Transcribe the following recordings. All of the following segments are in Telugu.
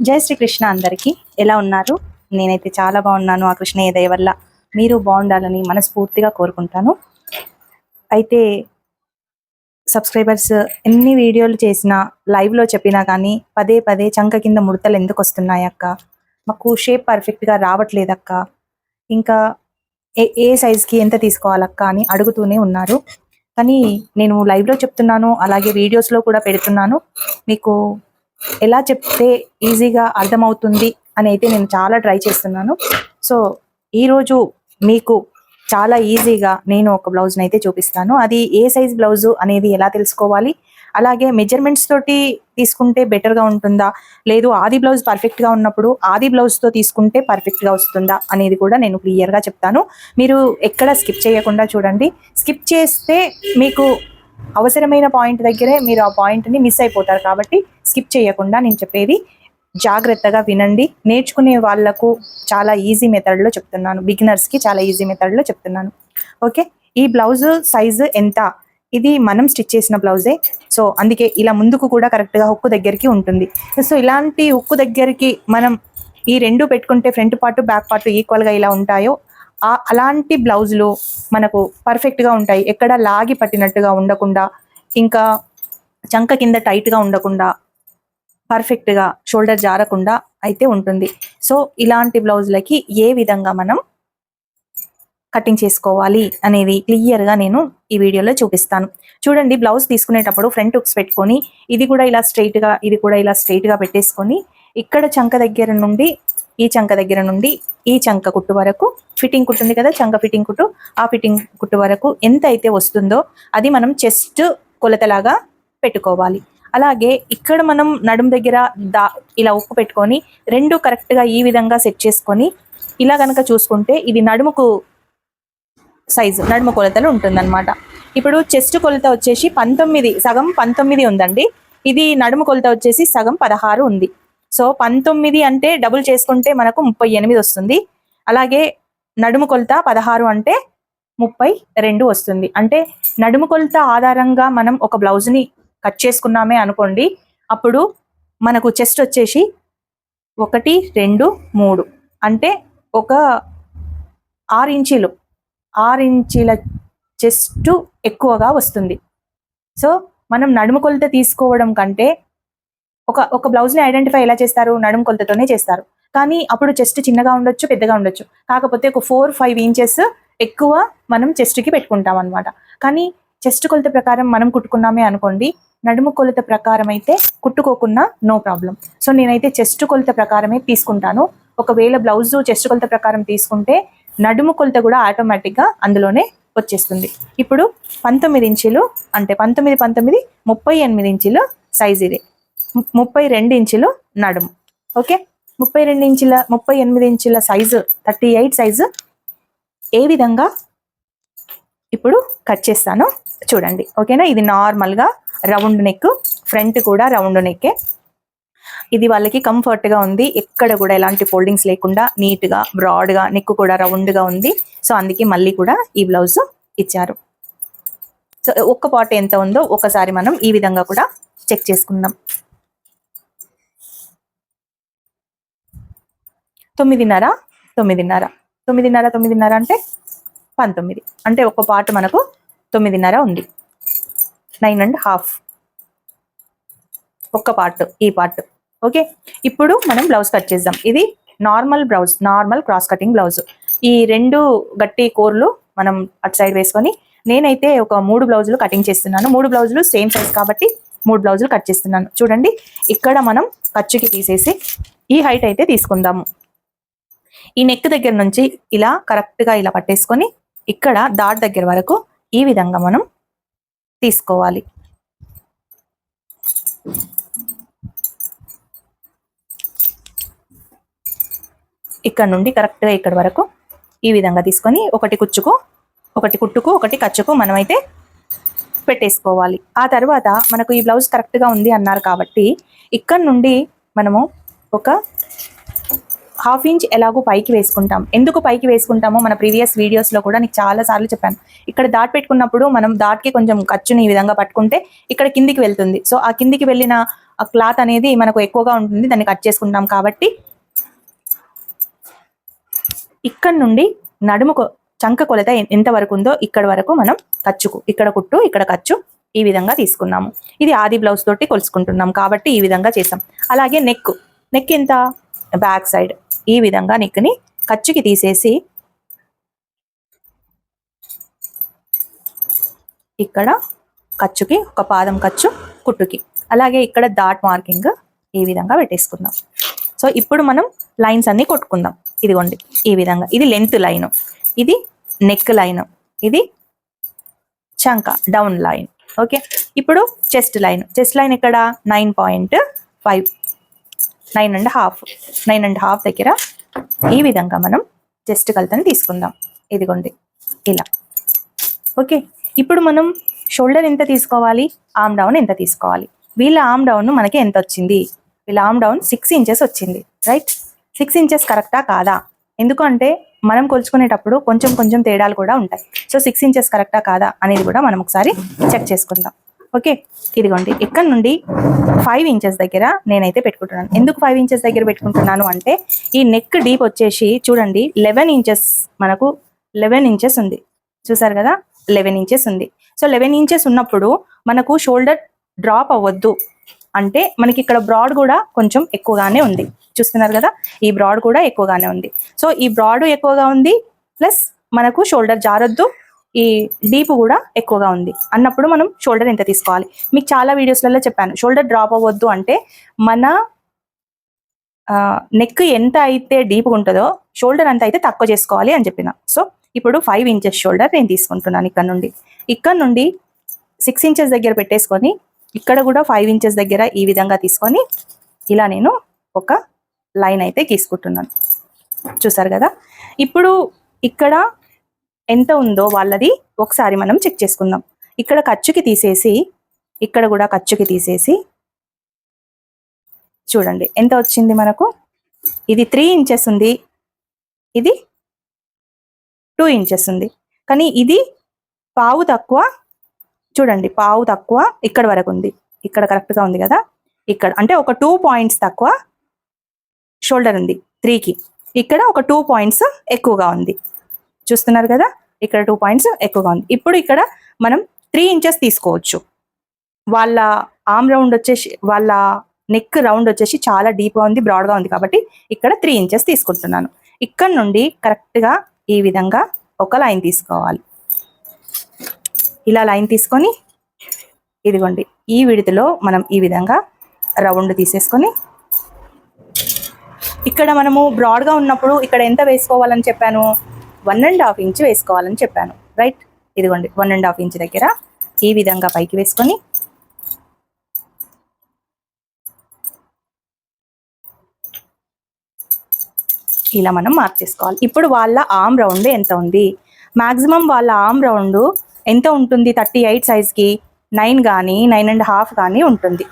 జై శ్రీకృష్ణ అందరికీ ఎలా ఉన్నారు? నేనైతే చాలా బాగున్నాను. ఆ కృష్ణయ్య దయ వల్ల మీరు బాగుండాలని మనస్ఫూర్తిగా కోరుకుంటాను. అయితే సబ్స్క్రైబర్స్ ఎన్ని వీడియోలు చేసినా లైవ్లో చెప్పినా కానీ పదే పదే చంక కింద ముడతలు ఎందుకు వస్తున్నాయి అక్క, మాకు షేప్ పర్ఫెక్ట్గా రావట్లేదక్క, ఇంకా ఏ సైజ్కి ఎంత తీసుకోవాలక్క అని అడుగుతూనే ఉన్నారు. కానీ నేను లైవ్లో చెప్తున్నాను, అలాగే వీడియోస్లో కూడా పెడుతున్నాను. మీకు ఎలా చెప్తే ఈజీగా అర్థమవుతుంది అని అయితే నేను చాలా ట్రై చేస్తున్నాను. సో ఈరోజు మీకు చాలా ఈజీగా నేను ఒక బ్లౌజ్ని అయితే చూపిస్తాను. అది ఏ సైజ్ బ్లౌజు అనేది ఎలా తెలుసుకోవాలి, అలాగే మెజర్మెంట్స్ తోటి తీసుకుంటే బెటర్గా ఉంటుందా, లేదు ఆది బ్లౌజ్ పర్ఫెక్ట్గా ఉన్నప్పుడు ఆది బ్లౌజ్తో తీసుకుంటే పర్ఫెక్ట్గా వస్తుందా అనేది కూడా నేను క్లియర్గా చెప్తాను. మీరు ఎక్కడ స్కిప్ చేయకుండా చూడండి. స్కిప్ చేస్తే మీకు అవసరమైన పాయింట్ దగ్గరే మీరు ఆ పాయింట్ని మిస్ అయిపోతారు. కాబట్టి స్కిప్ చేయకుండా నేను చెప్పేది జాగ్రత్తగా వినండి. నేర్చుకునే వాళ్లకు చాలా ఈజీ మెథడ్లో చెప్తున్నాను, బిగినర్స్కి చాలా ఈజీ మెథడ్లో చెప్తున్నాను. ఓకే, ఈ బ్లౌజ్ సైజు ఎంత? ఇది మనం స్టిచ్ చేసిన బ్లౌజే, సో అందుకే ఇలా ముందుకు కూడా కరెక్ట్గా హుక్కు దగ్గరికి ఉంటుంది. సో ఇలాంటి హుక్కు దగ్గరికి మనం ఈ రెండు పెట్టుకుంటే ఫ్రంట్ పార్ట్ బ్యాక్ పార్ట్ ఈక్వల్గా ఇలా ఉంటాయో అలాంటి బ్లౌజులు మనకు పర్ఫెక్ట్గా ఉంటాయి. ఎక్కడ లాగి పట్టినట్టుగా ఉండకుండా, ఇంకా చంక కింద టైట్గా ఉండకుండా, పర్ఫెక్ట్గా షోల్డర్ జారకుండా అయితే ఉంటుంది. సో ఇలాంటి బ్లౌజులకి ఏ విధంగా మనం కటింగ్ చేసుకోవాలి అనేది క్లియర్గా నేను ఈ వీడియోలో చూపిస్తాను. చూడండి, బ్లౌజ్ తీసుకునేటప్పుడు ఫ్రంట్ హుక్స్ పెట్టుకొని ఇది కూడా ఇలా స్ట్రైట్గా, ఇది కూడా ఇలా స్ట్రైట్గా పెట్టేసుకొని ఇక్కడ చంక దగ్గర నుండి ఈ చంక దగ్గర నుండి ఈ చంక కుట్టు వరకు ఫిట్టింగ్ కుట్టుంది కదా, చంక ఫిట్టింగ్ కుట్టు, ఆ ఫిట్టింగ్ కుట్టు వరకు ఎంత అయితే వస్తుందో అది మనం చెస్ట్ కొలతలాగా పెట్టుకోవాలి. అలాగే ఇక్కడ మనం నడుం దగ్గర ఇలా ఉక్కు పెట్టుకొని రెండు కరెక్ట్గా ఈ విధంగా సెట్ చేసుకొని ఇలా కనుక చూసుకుంటే ఇది నడుముకు సైజు, నడుము కొలతలు ఉంటుందన్నమాట. ఇప్పుడు చెస్ట్ కొలత వచ్చేసి 19, సగం 19 ఉందండి. ఇది నడుము కొలత వచ్చేసి సగం 16 ఉంది. సో 19 అంటే డబుల్ చేసుకుంటే మనకు 38 వస్తుంది. అలాగే నడుము కొలత 16 అంటే 32 వస్తుంది. అంటే నడుము కొలత ఆధారంగా మనం ఒక బ్లౌజ్ని కట్ చేసుకున్నామే అనుకోండి, అప్పుడు మనకు చెస్ట్ వచ్చేసి 1, 2, 3 అంటే ఒక 6 ఇంచీలు, 6 ఇంచీల చెస్ట్ ఎక్కువగా వస్తుంది. సో మనం నడుము కొలత తీసుకోవడం కంటే ఒక బ్లౌజ్ని ఐడెంటిఫై ఎలా చేస్తారు? నడుము కొలతతోనే చేస్తారు. కానీ అప్పుడు చెస్ట్ చిన్నగా ఉండొచ్చు, పెద్దగా ఉండొచ్చు, కాకపోతే ఒక 4-5 ఇంచెస్ ఎక్కువ మనం చెస్ట్కి పెట్టుకుంటాం అనమాట. కానీ చెస్ట్ కొలత ప్రకారం మనం కుట్టుకున్నామే అనుకోండి, నడుము కొలత ప్రకారం అయితే కుట్టుకోకున్నా నో ప్రాబ్లం. సో నేనైతే చెస్ట్ కొలత ప్రకారమే తీసుకుంటాను. ఒకవేళ బ్లౌజ్ చెస్ట్ కొలత ప్రకారం తీసుకుంటే నడుము కొలత కూడా ఆటోమేటిక్గా అందులోనే వచ్చేస్తుంది. ఇప్పుడు 19 ఇంచులు అంటే 19, 38 ఇంచులు సైజ్, ఇది 32 ఇంచులు నడుము. ఓకే, 38 ఇంచుల సైజు, 38 సైజు ఏ విధంగా ఇప్పుడు కట్ చేస్తానో చూడండి. ఓకేనా, ఇది నార్మల్గా రౌండ్ నెక్, ఫ్రంట్ కూడా రౌండ్ నెక్కే. ఇది వాళ్ళకి కంఫర్ట్గా ఉంది, ఎక్కడ కూడా ఎలాంటి ఫోల్డింగ్స్ లేకుండా నీట్గా బ్రాడ్గా, నెక్ కూడా రౌండ్గా ఉంది. సో అందుకే మళ్ళీ కూడా ఈ బ్లౌజ్ ఇచ్చారు. సో ఒక్క పార్ట్ ఎంత ఉందో ఒకసారి మనం ఈ విధంగా కూడా చెక్ చేసుకుందాం. 9.5 అంటే 19, అంటే ఒక పార్ట్ మనకు 9.5 ఉంది. 9.5 ఒక్క పార్ట్, ఈ పార్ట్. ఓకే, ఇప్పుడు మనం బ్లౌజ్ కట్ చేద్దాం. ఇది normal blouse, normal cross cutting blouse. ఈ రెండు గట్టి కోర్లు మనం అటు సైడ్ వేసుకొని నేనైతే ఒక 3 బ్లౌజులు కటింగ్ చేస్తున్నాను. 3 బ్లౌజులు సేమ్ సైజ్ కాబట్టి 3 బ్లౌజులు కట్ చేస్తున్నాను. చూడండి, ఇక్కడ మనం ఖర్చుకి తీసేసి ఈ హైట్ అయితే తీసుకుందాము. ఈ నెక్ దగ్గర నుంచి ఇలా కరెక్ట్గా ఇలా పట్టేసుకొని ఇక్కడ డాట్ దగ్గర వరకు ఈ విధంగా మనం తీసుకోవాలి. ఇక్కడ నుండి కరెక్ట్గా ఇక్కడ వరకు ఈ విధంగా తీసుకొని ఒకటి కుచ్చుకు, ఒకటి కుట్టుకు, ఒకటి ఖర్చుకు మనమైతే పెట్టేసుకోవాలి. ఆ తర్వాత మనకు ఈ బ్లౌజ్ కరెక్ట్గా ఉంది అన్నారు కాబట్టి ఇక్కడ నుండి మనము ఒక హాఫ్ ఇంచ్ ఎలాగో పైకి వేసుకుంటాం. ఎందుకు పైకి వేసుకుంటామో మన ప్రీవియస్ వీడియోస్లో కూడా నీకు చాలా సార్లు చెప్పాను. ఇక్కడ డాట్ పెట్టుకున్నప్పుడు మనం డాట్కి కొంచెం ఖర్చుని ఈ విధంగా పట్టుకుంటే ఇక్కడ కిందికి వెళ్తుంది. సో ఆ కిందికి వెళ్ళిన ఆ క్లాత్ అనేది మనకు ఎక్కువగా ఉంటుంది, దాన్ని కట్ చేసుకుంటాం. కాబట్టి ఇక్కడ నుండి నడుము చంక కొలత ఎంత వరకు ఉందో ఇక్కడ వరకు మనం ఖర్చుకు, ఇక్కడ కుట్టు ఇక్కడ ఖర్చు ఈ విధంగా తీసుకున్నాము. ఇది ఆది బ్లౌజ్ తోటి కొలుసుకుంటున్నాం కాబట్టి ఈ విధంగా చేసాం. అలాగే నెక్ ఎంత, బ్యాక్ సైడ్ ఈ విధంగా నెక్ని ఖర్చుకి తీసేసి ఇక్కడ ఖర్చుకి ఒక పాదం ఖర్చు కుట్టుకి, అలాగే ఇక్కడ డాట్ మార్కింగ్ ఈ విధంగా పెట్టేసుకుందాం. సో ఇప్పుడు మనం లైన్స్ అన్ని కొట్టుకుందాం. ఇదిగోండి ఈ విధంగా, ఇది లెంత్ లైన్, ఇది నెక్ లైన్, ఇది చంక డౌన్ లైన్. ఓకే, ఇప్పుడు చెస్ట్ లైన్ ఇక్కడ 9.5, 9.5 దగ్గర ఈ విధంగా మనం చెస్ట్ కొలతని తీసుకుందాం. ఇదిగోండి ఇలా. ఓకే, ఇప్పుడు మనం షోల్డర్ ఎంత తీసుకోవాలి, ఆర్మ్ డౌన్ ఎంత తీసుకోవాలి. వీళ్ళ ఆర్మ్ డౌన్ మనకి ఎంత వచ్చింది, వీళ్ళ ఆర్మ్ డౌన్ 6 ఇంచెస్ వచ్చింది. రైట్, 6 ఇంచెస్ కరెక్టా కాదా, ఎందుకంటే మనం కొలుచుకునేటప్పుడు కొంచెం తేడాలు కూడా ఉంటాయి. సో 6 ఇంచెస్ కరెక్టా కాదా అనేది కూడా మనం ఒకసారి చెక్ చేసుకుందాం. ఓకే, ఇదిగోండి ఇక్కడ నుండి 5 ఇంచెస్ దగ్గర నేనైతే పెట్టుకుంటున్నాను. ఎందుకు 5 ఇంచెస్ దగ్గర పెట్టుకుంటున్నాను అంటే ఈ నెక్ డీప్ వచ్చేసి చూడండి 11 ఇంచెస్, మనకు 11 ఇంచెస్ ఉంది. చూసారు కదా, 11 ఇంచెస్ ఉంది. సో 11 ఇంచెస్ ఉన్నప్పుడు మనకు షోల్డర్ డ్రాప్ అవ్వద్దు అంటే మనకి ఇక్కడ బ్రాడ్ కూడా కొంచెం ఎక్కువగానే ఉంది. చూస్తున్నారు కదా, ఈ బ్రాడ్ కూడా ఎక్కువగానే ఉంది. సో ఈ బ్రాడ్ ఎక్కువగా ఉంది, ప్లస్ మనకు షోల్డర్ జారొద్దు, ఈ డీప్ కూడా ఎక్కువగా ఉంది అన్నప్పుడు మనం షోల్డర్ ఎంత తీసుకోవాలి. మీకు చాలా వీడియోస్లలో చెప్పాను, షోల్డర్ డ్రాప్ అవ్వద్దు అంటే మన నెక్ ఎంత అయితే డీప్గా ఉంటుందో షోల్డర్ అంత అయితే తక్కువ చేసుకోవాలి అని చెప్పిన. సో ఇప్పుడు 5 ఇంచెస్ షోల్డర్ నేను తీసుకుంటున్నాను. ఇక్కడ నుండి 6 ఇంచెస్ దగ్గర పెట్టేసుకొని ఇక్కడ కూడా 5 ఇంచెస్ దగ్గర ఈ విధంగా తీసుకొని ఇలా నేను ఒక లైన్ అయితే గీసుకుంటున్నాను. చూసారు కదా, ఇప్పుడు ఇక్కడ ఎంత ఉందో వాళ్ళది ఒకసారి మనం చెక్ చేసుకుందాం. ఇక్కడ ఖర్చుకి తీసేసి ఇక్కడ కూడా ఖర్చుకి తీసేసి చూడండి ఎంత వచ్చింది మనకు. ఇది 3 ఇంచెస్ ఉంది, ఇది 2 ఇంచెస్ ఉంది, కానీ ఇది పావు తక్కువ. చూడండి పావు తక్కువ ఇక్కడ వరకు ఉంది, ఇక్కడ కరెక్ట్గా ఉంది కదా. ఇక్కడ అంటే ఒక 2 పాయింట్స్ తక్కువ షోల్డర్ ఉంది 3కి, ఇక్కడ ఒక 2 పాయింట్స్ ఎక్కువగా ఉంది. చూస్తున్నారు కదా, ఇక్కడ 2 పాయింట్స్ ఎక్కువగా ఉంది. ఇప్పుడు ఇక్కడ మనం 3 ఇంచెస్ తీసుకోవచ్చు. వాళ్ళ ఆర్మ్ రౌండ్ వచ్చేసి, వాళ్ళ నెక్ రౌండ్ వచ్చేసి చాలా డీప్గా ఉంది, బ్రాడ్గా ఉంది కాబట్టి ఇక్కడ 3 ఇంచెస్ తీసుకుంటున్నాను. ఇక్కడ నుండి కరెక్ట్గా ఈ విధంగా ఒక లైన్ తీసుకోవాలి. ఇలా లైన్ తీసుకొని ఇదిగోండి ఈ విడతలో మనం ఈ విధంగా రౌండ్ తీసేసుకొని ఇక్కడ మనము బ్రాడ్గా ఉన్నప్పుడు ఇక్కడ ఎంత వేసుకోవాలని చెప్పాను, 1.5 ఇంచ్ వేసుకోవాలని చెప్పాను. రైట్, ఇదిగోండి 1.5 ఇంచ్ దగ్గర ఈ విధంగా పైకి వేసుకొని ఇలా మనం మార్క్ చేసుకోవాలి. ఇప్పుడు వాళ్ళ ఆర్మ్ రౌండ్ ఎంత ఉంది, మ్యాక్సిమం వాళ్ళ ఆర్మ్ రౌండ్ ఎంత ఉంటుంది, 38 సైజ్కి 9 కానీ 9.5 కానీ ఉంటుంది.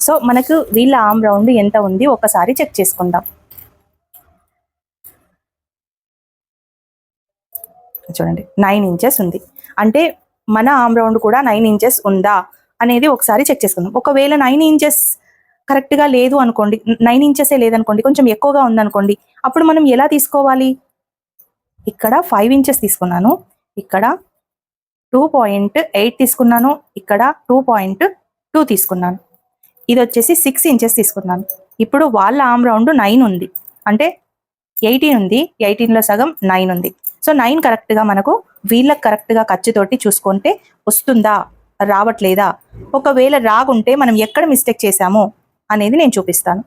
సో మనకు వీళ్ళ ఆర్మ్ రౌండ్ ఎంత ఉంది ఒకసారి చెక్ చేసుకుందాం. చూడండి 9 ఇంచెస్ ఉంది, అంటే మన ఆర్మ్ రౌండ్ కూడా 9 ఇంచెస్ ఉందా అనేది ఒకసారి చెక్ చేసుకుందాం. ఒకవేళ 9 ఇంచెస్ కరెక్ట్గా లేదు అనుకోండి, 9 ఇంచెసే లేదనుకోండి, కొంచెం ఎక్కువగా ఉందనుకోండి, అప్పుడు మనం ఎలా తీసుకోవాలి. ఇక్కడ 5 ఇంచెస్ తీసుకున్నాను, ఇక్కడ 2.8 తీసుకున్నాను, ఇక్కడ 2.2 తీసుకున్నాను, ఇది వచ్చేసి 6 ఇంచెస్ తీసుకున్నాను. ఇప్పుడు వాళ్ళ ఆర్మ్ రౌండ్ 9 ఉంది, అంటే 18 ఉంది, 18లో సగం 9 ఉంది. సో 9 కరెక్ట్గా మనకు వీళ్ళకి కరెక్ట్గా ఖర్చుతోటి చూసుకుంటే వస్తుందా రావట్లేదా, ఒకవేళ రాకుంటే మనం ఎక్కడ మిస్టేక్ చేసామో అనేది నేను చూపిస్తాను.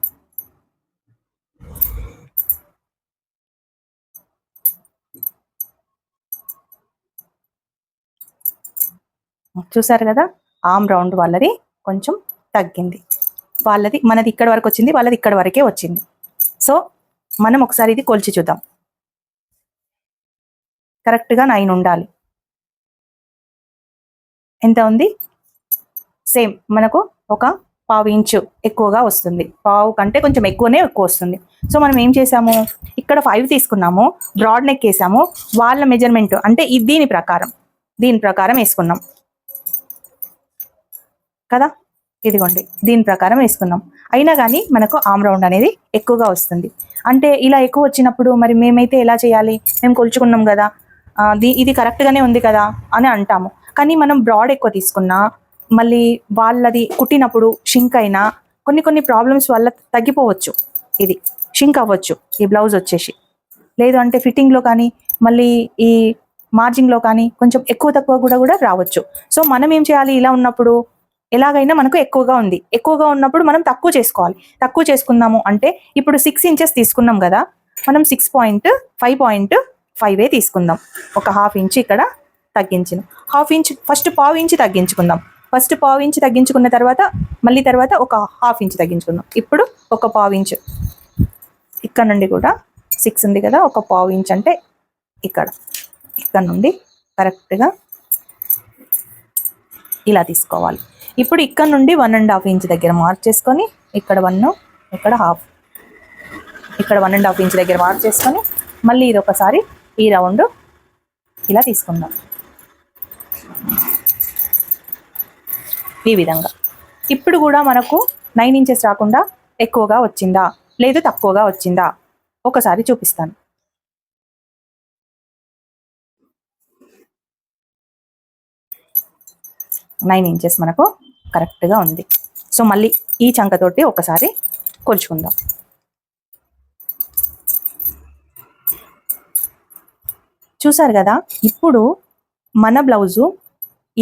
చూసారు కదా, ఆర్మ్ రౌండ్ వాళ్ళది కొంచెం తగ్గింది, వాళ్ళది మనది ఇక్కడ వరకు వచ్చింది, వాళ్ళది ఇక్కడ వరకే వచ్చింది. సో మనం ఒకసారి ఇది కొలిచి చూద్దాం. కరెక్ట్గా 9 ఉండాలి. ఎంత ఉంది, సేమ్ మనకు ఒక 1/4 ఇంచు ఎక్కువగా వస్తుంది, పావు కంటే కొంచెం ఎక్కువ వస్తుంది. సో మనం ఏం చేసాము, ఇక్కడ 5 తీసుకున్నాము, బ్రాడ్ నెక్ వేసాము, వాళ్ళ మెజర్మెంట్ అంటే దీని ప్రకారం వేసుకున్నాం కదా, ఇదిగోండి దీని ప్రకారం వేసుకున్నాం. అయినా కానీ మనకు ఆమ్ రౌండ్ అనేది ఎక్కువగా వస్తుంది. అంటే ఇలా ఎక్కువ వచ్చినప్పుడు మరి మేమైతే ఎలా చేయాలి, మేము కొలుచుకున్నాం కదా, ఇది కరెక్ట్గానే ఉంది కదా అని అంటాము. కానీ మనం బ్రాడ్ ఎక్కువ తీసుకున్నా మళ్ళీ వాళ్ళది కుట్టినప్పుడు షింక్ అయినా కొన్ని ప్రాబ్లమ్స్ వల్ల తగ్గిపోవచ్చు, ఇది షింక్ అవ్వచ్చు ఈ బ్లౌజ్ వచ్చేసి. లేదు అంటే ఫిట్టింగ్లో కానీ మళ్ళీ ఈ మార్జింగ్లో కానీ కొంచెం ఎక్కువ తక్కువ కూడా రావచ్చు. సో మనం ఏం చేయాలి, ఇలా ఉన్నప్పుడు ఎలాగైనా మనకు ఎక్కువగా ఉన్నప్పుడు మనం తక్కువ చేసుకోవాలి. తక్కువ చేసుకుందాము అంటే ఇప్పుడు 6 ఇంచెస్ తీసుకున్నాం కదా, మనం 5.5 తీసుకుందాం. ఒక ½ ఇంచ్ ఇక్కడ తగ్గించిన, ½ ఇంచ్ ఫస్ట్ ½ ఇంచ్ తగ్గించుకుందాం. ఫస్ట్ ½ ఇంచ్ తగ్గించుకున్న తర్వాత మళ్ళీ తర్వాత ఒక ½ ఇంచ్ తగ్గించుకుందాం. ఇప్పుడు ఒక ½ ఇంచ్ ఇక్కడ నుండి కూడా 6 ఉంది కదా, ఒక ½ ఇంచ్ అంటే ఇక్కడ నుండి కరెక్ట్గా ఇలా తీసుకోవాలి. ఇప్పుడు ఇక్కడ నుండి 1.5 ఇంచ్ దగ్గర మార్క్ చేసుకొని ఇక్కడ 1, ఇక్కడ ½ ఇక్కడ 1.5 ఇంచ్ దగ్గర మార్క్ చేసుకొని మళ్ళీ ఇది ఒకసారి ఈ రౌండ్ ఇలా తీసుకుందాం ఈ విధంగా. ఇప్పుడు కూడా మనకు 9 ఇంచెస్ రాకుండా ఎక్కువగా వచ్చిందా లేదు తక్కువగా వచ్చిందా ఒకసారి చూపిస్తాను. 9 ఇంచెస్ మనకు కరెక్ట్గా ఉంది. సో మళ్ళీ ఈ చంకతోటి ఒకసారి కొలుచుకుందాం. చూసారు కదా, ఇప్పుడు మన బ్లౌజు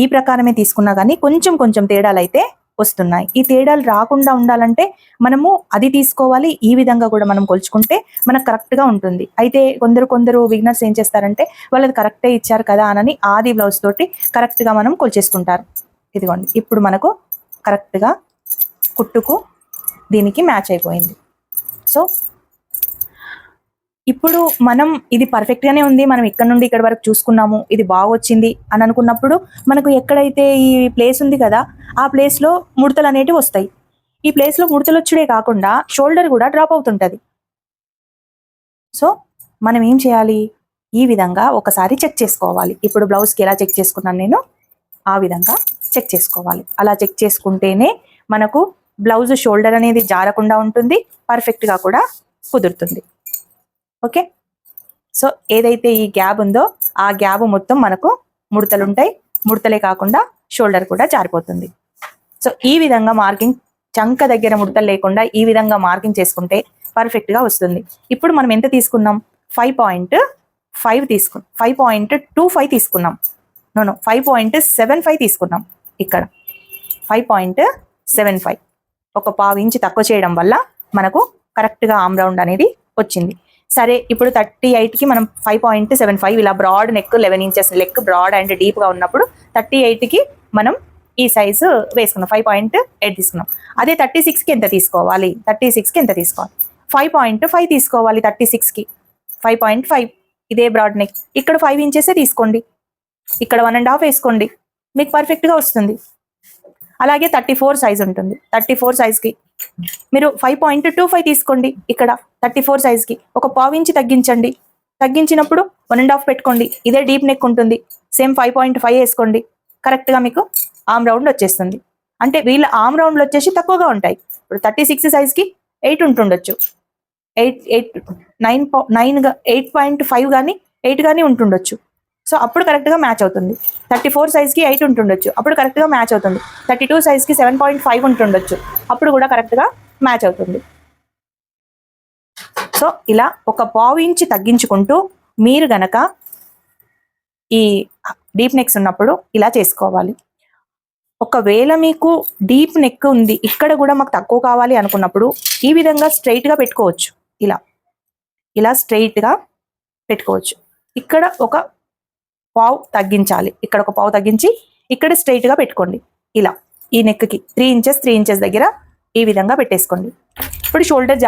ఈ ప్రకారమే తీసుకున్నా కానీ కొంచెం తేడాలు అయితే వస్తున్నాయి. ఈ తేడాలు రాకుండా ఉండాలంటే మనము అది తీసుకోవాలి, ఈ విధంగా కూడా మనం కొలుచుకుంటే మనకు కరెక్ట్గా ఉంటుంది. అయితే కొందరు బిగినర్స్ ఏం చేస్తారంటే వాళ్ళది కరెక్టే ఇచ్చారు కదా అని ఆది బ్లౌజ్ తోటి కరెక్ట్గా మనం కొలిచేసుకుంటారు. ఇదిగోండి ఇప్పుడు మనకు కరెక్ట్గా కుట్టుకు దీనికి మ్యాచ్ అయిపోయింది. సో ఇప్పుడు మనం ఇది పర్ఫెక్ట్గానే ఉంది, మనం ఇక్కడ నుండి ఇక్కడ వరకు చూసుకున్నాము, ఇది బాగా వచ్చింది అని అనుకున్నప్పుడు మనకు ఎక్కడైతే ఈ ప్లేస్ ఉంది కదా ఆ ప్లేస్లో ముడతలు అనేటివి వస్తాయి. ఈ ప్లేస్లో ముడతలు వచ్చుడే కాకుండా షోల్డర్ కూడా డ్రాప్ అవుతుంటుంది. సో మనం ఏం చేయాలి, ఈ విధంగా ఒకసారి చెక్ చేసుకోవాలి. ఇప్పుడు బ్లౌజ్కి ఎలా చెక్ చేసుకున్నాను నేను, ఆ విధంగా చెక్ చేసుకోవాలి. అలా చెక్ చేసుకుంటేనే మనకు బ్లౌజ్ షోల్డర్ అనేది జారకుండా ఉంటుంది, పర్ఫెక్ట్గా కూడా కుదురుతుంది. ఓకే, సో ఏదైతే ఈ గ్యాప్ ఉందో ఆ గ్యాప్ మొత్తం మనకు ముడతలు ఉంటాయి, ముడతలే కాకుండా షోల్డర్ కూడా జారిపోతుంది. సో ఈ విధంగా మార్కింగ్ చంక దగ్గర ముడతలు లేకుండా ఈ విధంగా మార్కింగ్ చేసుకుంటే పర్ఫెక్ట్గా వస్తుంది. ఇప్పుడు మనం ఎంత తీసుకున్నాం, 5.5 తీసుకున్నాం, 5.25 తీసుకున్నాం, 5.75 తీసుకున్నాం. ఇక్కడ 5.75 ఒక ½ ఇంచ్ తక్కువ చేయడం వల్ల మనకు కరెక్ట్గా ఆమ్ రౌండ్ అనేది వచ్చింది. సరే, ఇప్పుడు 38కి మనం 5.75 ఇలా broad neck 11 inches neck broad and డీప్గా ఉన్నప్పుడు 38కి మనం ఈ సైజు వేసుకున్నాం, 5.8 తీసుకున్నాం. అదే 36కి ఎంత తీసుకోవాలి, 5.5 తీసుకోవాలి. 36కి 5.5 ఇదే బ్రాడ్ నెక్, ఇక్కడ 5 ఇంచెసే తీసుకోండి, ఇక్కడ 1.5 వేసుకోండి, మీకు పర్ఫెక్ట్గా వస్తుంది. అలాగే 34 సైజ్ ఉంటుంది, 34 సైజ్కి మీరు 5.25 తీసుకోండి. ఇక్కడ 34 సైజ్కి ఒక ½ ఇంచ్ తగ్గించండి, తగ్గించినప్పుడు 1.5 పెట్టుకోండి. ఇదే డీప్ నెక్ ఉంటుంది, సేమ్ 5.5 వేసుకోండి, కరెక్ట్గా మీకు ఆమ్ రౌండ్ వచ్చేస్తుంది. అంటే వీళ్ళ ఆమ్ రౌండ్లు వచ్చేసి తక్కువగా ఉంటాయి. ఇప్పుడు 36 సైజ్కి 8 ఉంటుండొచ్చు, 8.5 కానీ 8 కానీ ఉంటుండొచ్చు. సో అప్పుడు కరెక్ట్గా మ్యాచ్ అవుతుంది. 34 సైజ్కి 8 ఉంటుండొచ్చు, అప్పుడు కరెక్ట్గా మ్యాచ్ అవుతుంది. 32 సైజ్కి 7.5 ఉంటుండొచ్చు, అప్పుడు కూడా కరెక్ట్గా మ్యాచ్ అవుతుంది. సో ఇలా ఒక ½ ఇంచ్ తగ్గించుకుంటూ మీరు గనక ఈ డీప్ నెక్స్ ఉన్నప్పుడు ఇలా చేసుకోవాలి. ఒకవేళ మీకు డీప్ నెక్ ఉంది, ఇక్కడ కూడా మాకు తక్కువ కావాలి అనుకున్నప్పుడు ఈ విధంగా స్ట్రైట్గా పెట్టుకోవచ్చు. ఇలా స్ట్రైట్గా పెట్టుకోవచ్చు. ఇక్కడ ఒక ½ తగ్గించాలి, ఇక్కడ ఒక ½ తగ్గించి ఇక్కడ స్ట్రైట్గా పెట్టుకోండి. ఇలా ఈ నెక్కి 3 ఇంచెస్ దగ్గర ఈ విధంగా పెట్టేసుకోండి. ఇప్పుడు షోల్డర్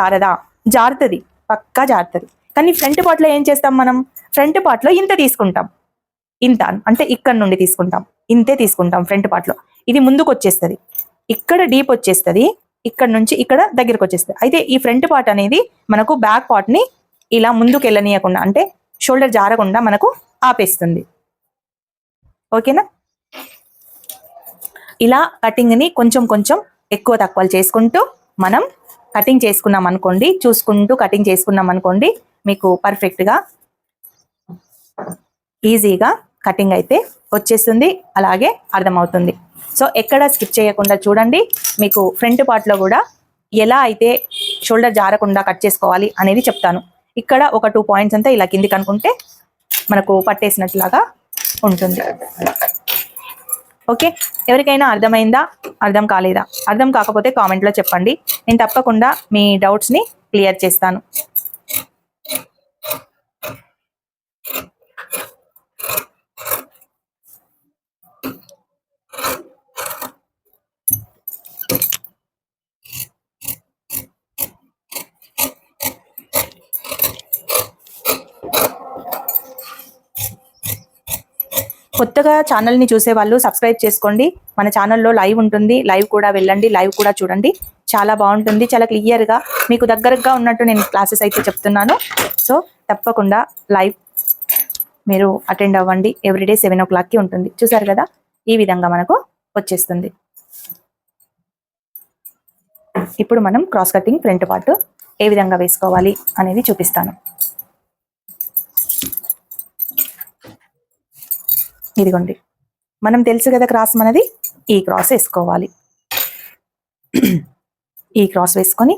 జారుతుంది, పక్కా జారుతుంది. కానీ ఫ్రంట్ పార్ట్లో ఏం చేస్తాం, మనం ఫ్రంట్ పార్ట్లో ఇంత తీసుకుంటాం, ఇంత అంటే ఇక్కడ నుండి తీసుకుంటాం, ఇంతే తీసుకుంటాం ఫ్రంట్ పార్ట్లో. ఇది ముందుకు వచ్చేస్తుంది, ఇక్కడ డీప్ వచ్చేస్తుంది, ఇక్కడ నుంచి ఇక్కడ దగ్గరకు వచ్చేస్తుంది. అయితే ఈ ఫ్రంట్ పార్ట్ అనేది మనకు బ్యాక్ పార్ట్ని ఇలా ముందుకు వెళ్ళనీయకుండా, అంటే షోల్డర్ జారకుండా మనకు ఆపేస్తుంది. ఓకేనా? ఇలా కటింగ్ని కొంచెం కొంచెం ఎక్కువ తక్కువలు చేసుకుంటూ మనం కటింగ్ చేసుకున్నాం అనుకోండి, చూసుకుంటూ కటింగ్ చేసుకున్నాం అనుకోండి, మీకు పర్ఫెక్ట్గా ఈజీగా కటింగ్ అయితే వచ్చేస్తుంది, అలాగే అర్థమవుతుంది. సో ఎక్కడ స్కిప్ చేయకుండా చూడండి. మీకు ఫ్రంట్ పార్ట్లో కూడా ఎలా అయితే షోల్డర్ జారకుండా కట్ చేసుకోవాలి అనేది చెప్తాను. ఇక్కడ ఒక 2 పాయింట్స్ అంతా ఇలా కిందికి అనుకుంటే మనకు పట్టేసినట్లాగా ఉంటుంది. ఓకే, ఎవరికైనా అర్థమైందా, అర్థం కాలేదా? అర్థం కాకపోతే కామెంట్లో చెప్పండి, నేను తప్పకుండా మీ డౌట్స్ని క్లియర్ చేస్తాను. కొత్తగా ఛానల్ని చూసే వాళ్ళు సబ్స్క్రైబ్ చేసుకోండి. మన ఛానల్లో లైవ్ ఉంటుంది, లైవ్ కూడా వెళ్ళండి, లైవ్ కూడా చూడండి. చాలా బాగుంటుంది, చాలా క్లియర్గా మీకు దగ్గరగా ఉన్నట్టు నేను క్లాసెస్ అయితే చెప్తున్నాను. సో తప్పకుండా లైవ్ మీరు అటెండ్ అవ్వండి. ఎవ్రీడే 7 o'clockకి ఉంటుంది. చూసారు కదా, ఈ విధంగా మనకు వచ్చేస్తుంది. ఇప్పుడు మనం cross cutting front part A విధంగా వేసుకోవాలి అనేది చూపిస్తాను. ఇదిగోండి, మనం తెలుసు కదా క్రాస్ మనది, ఈ క్రాస్ వేసుకోవాలి. ఈ క్రాస్ వేసుకొని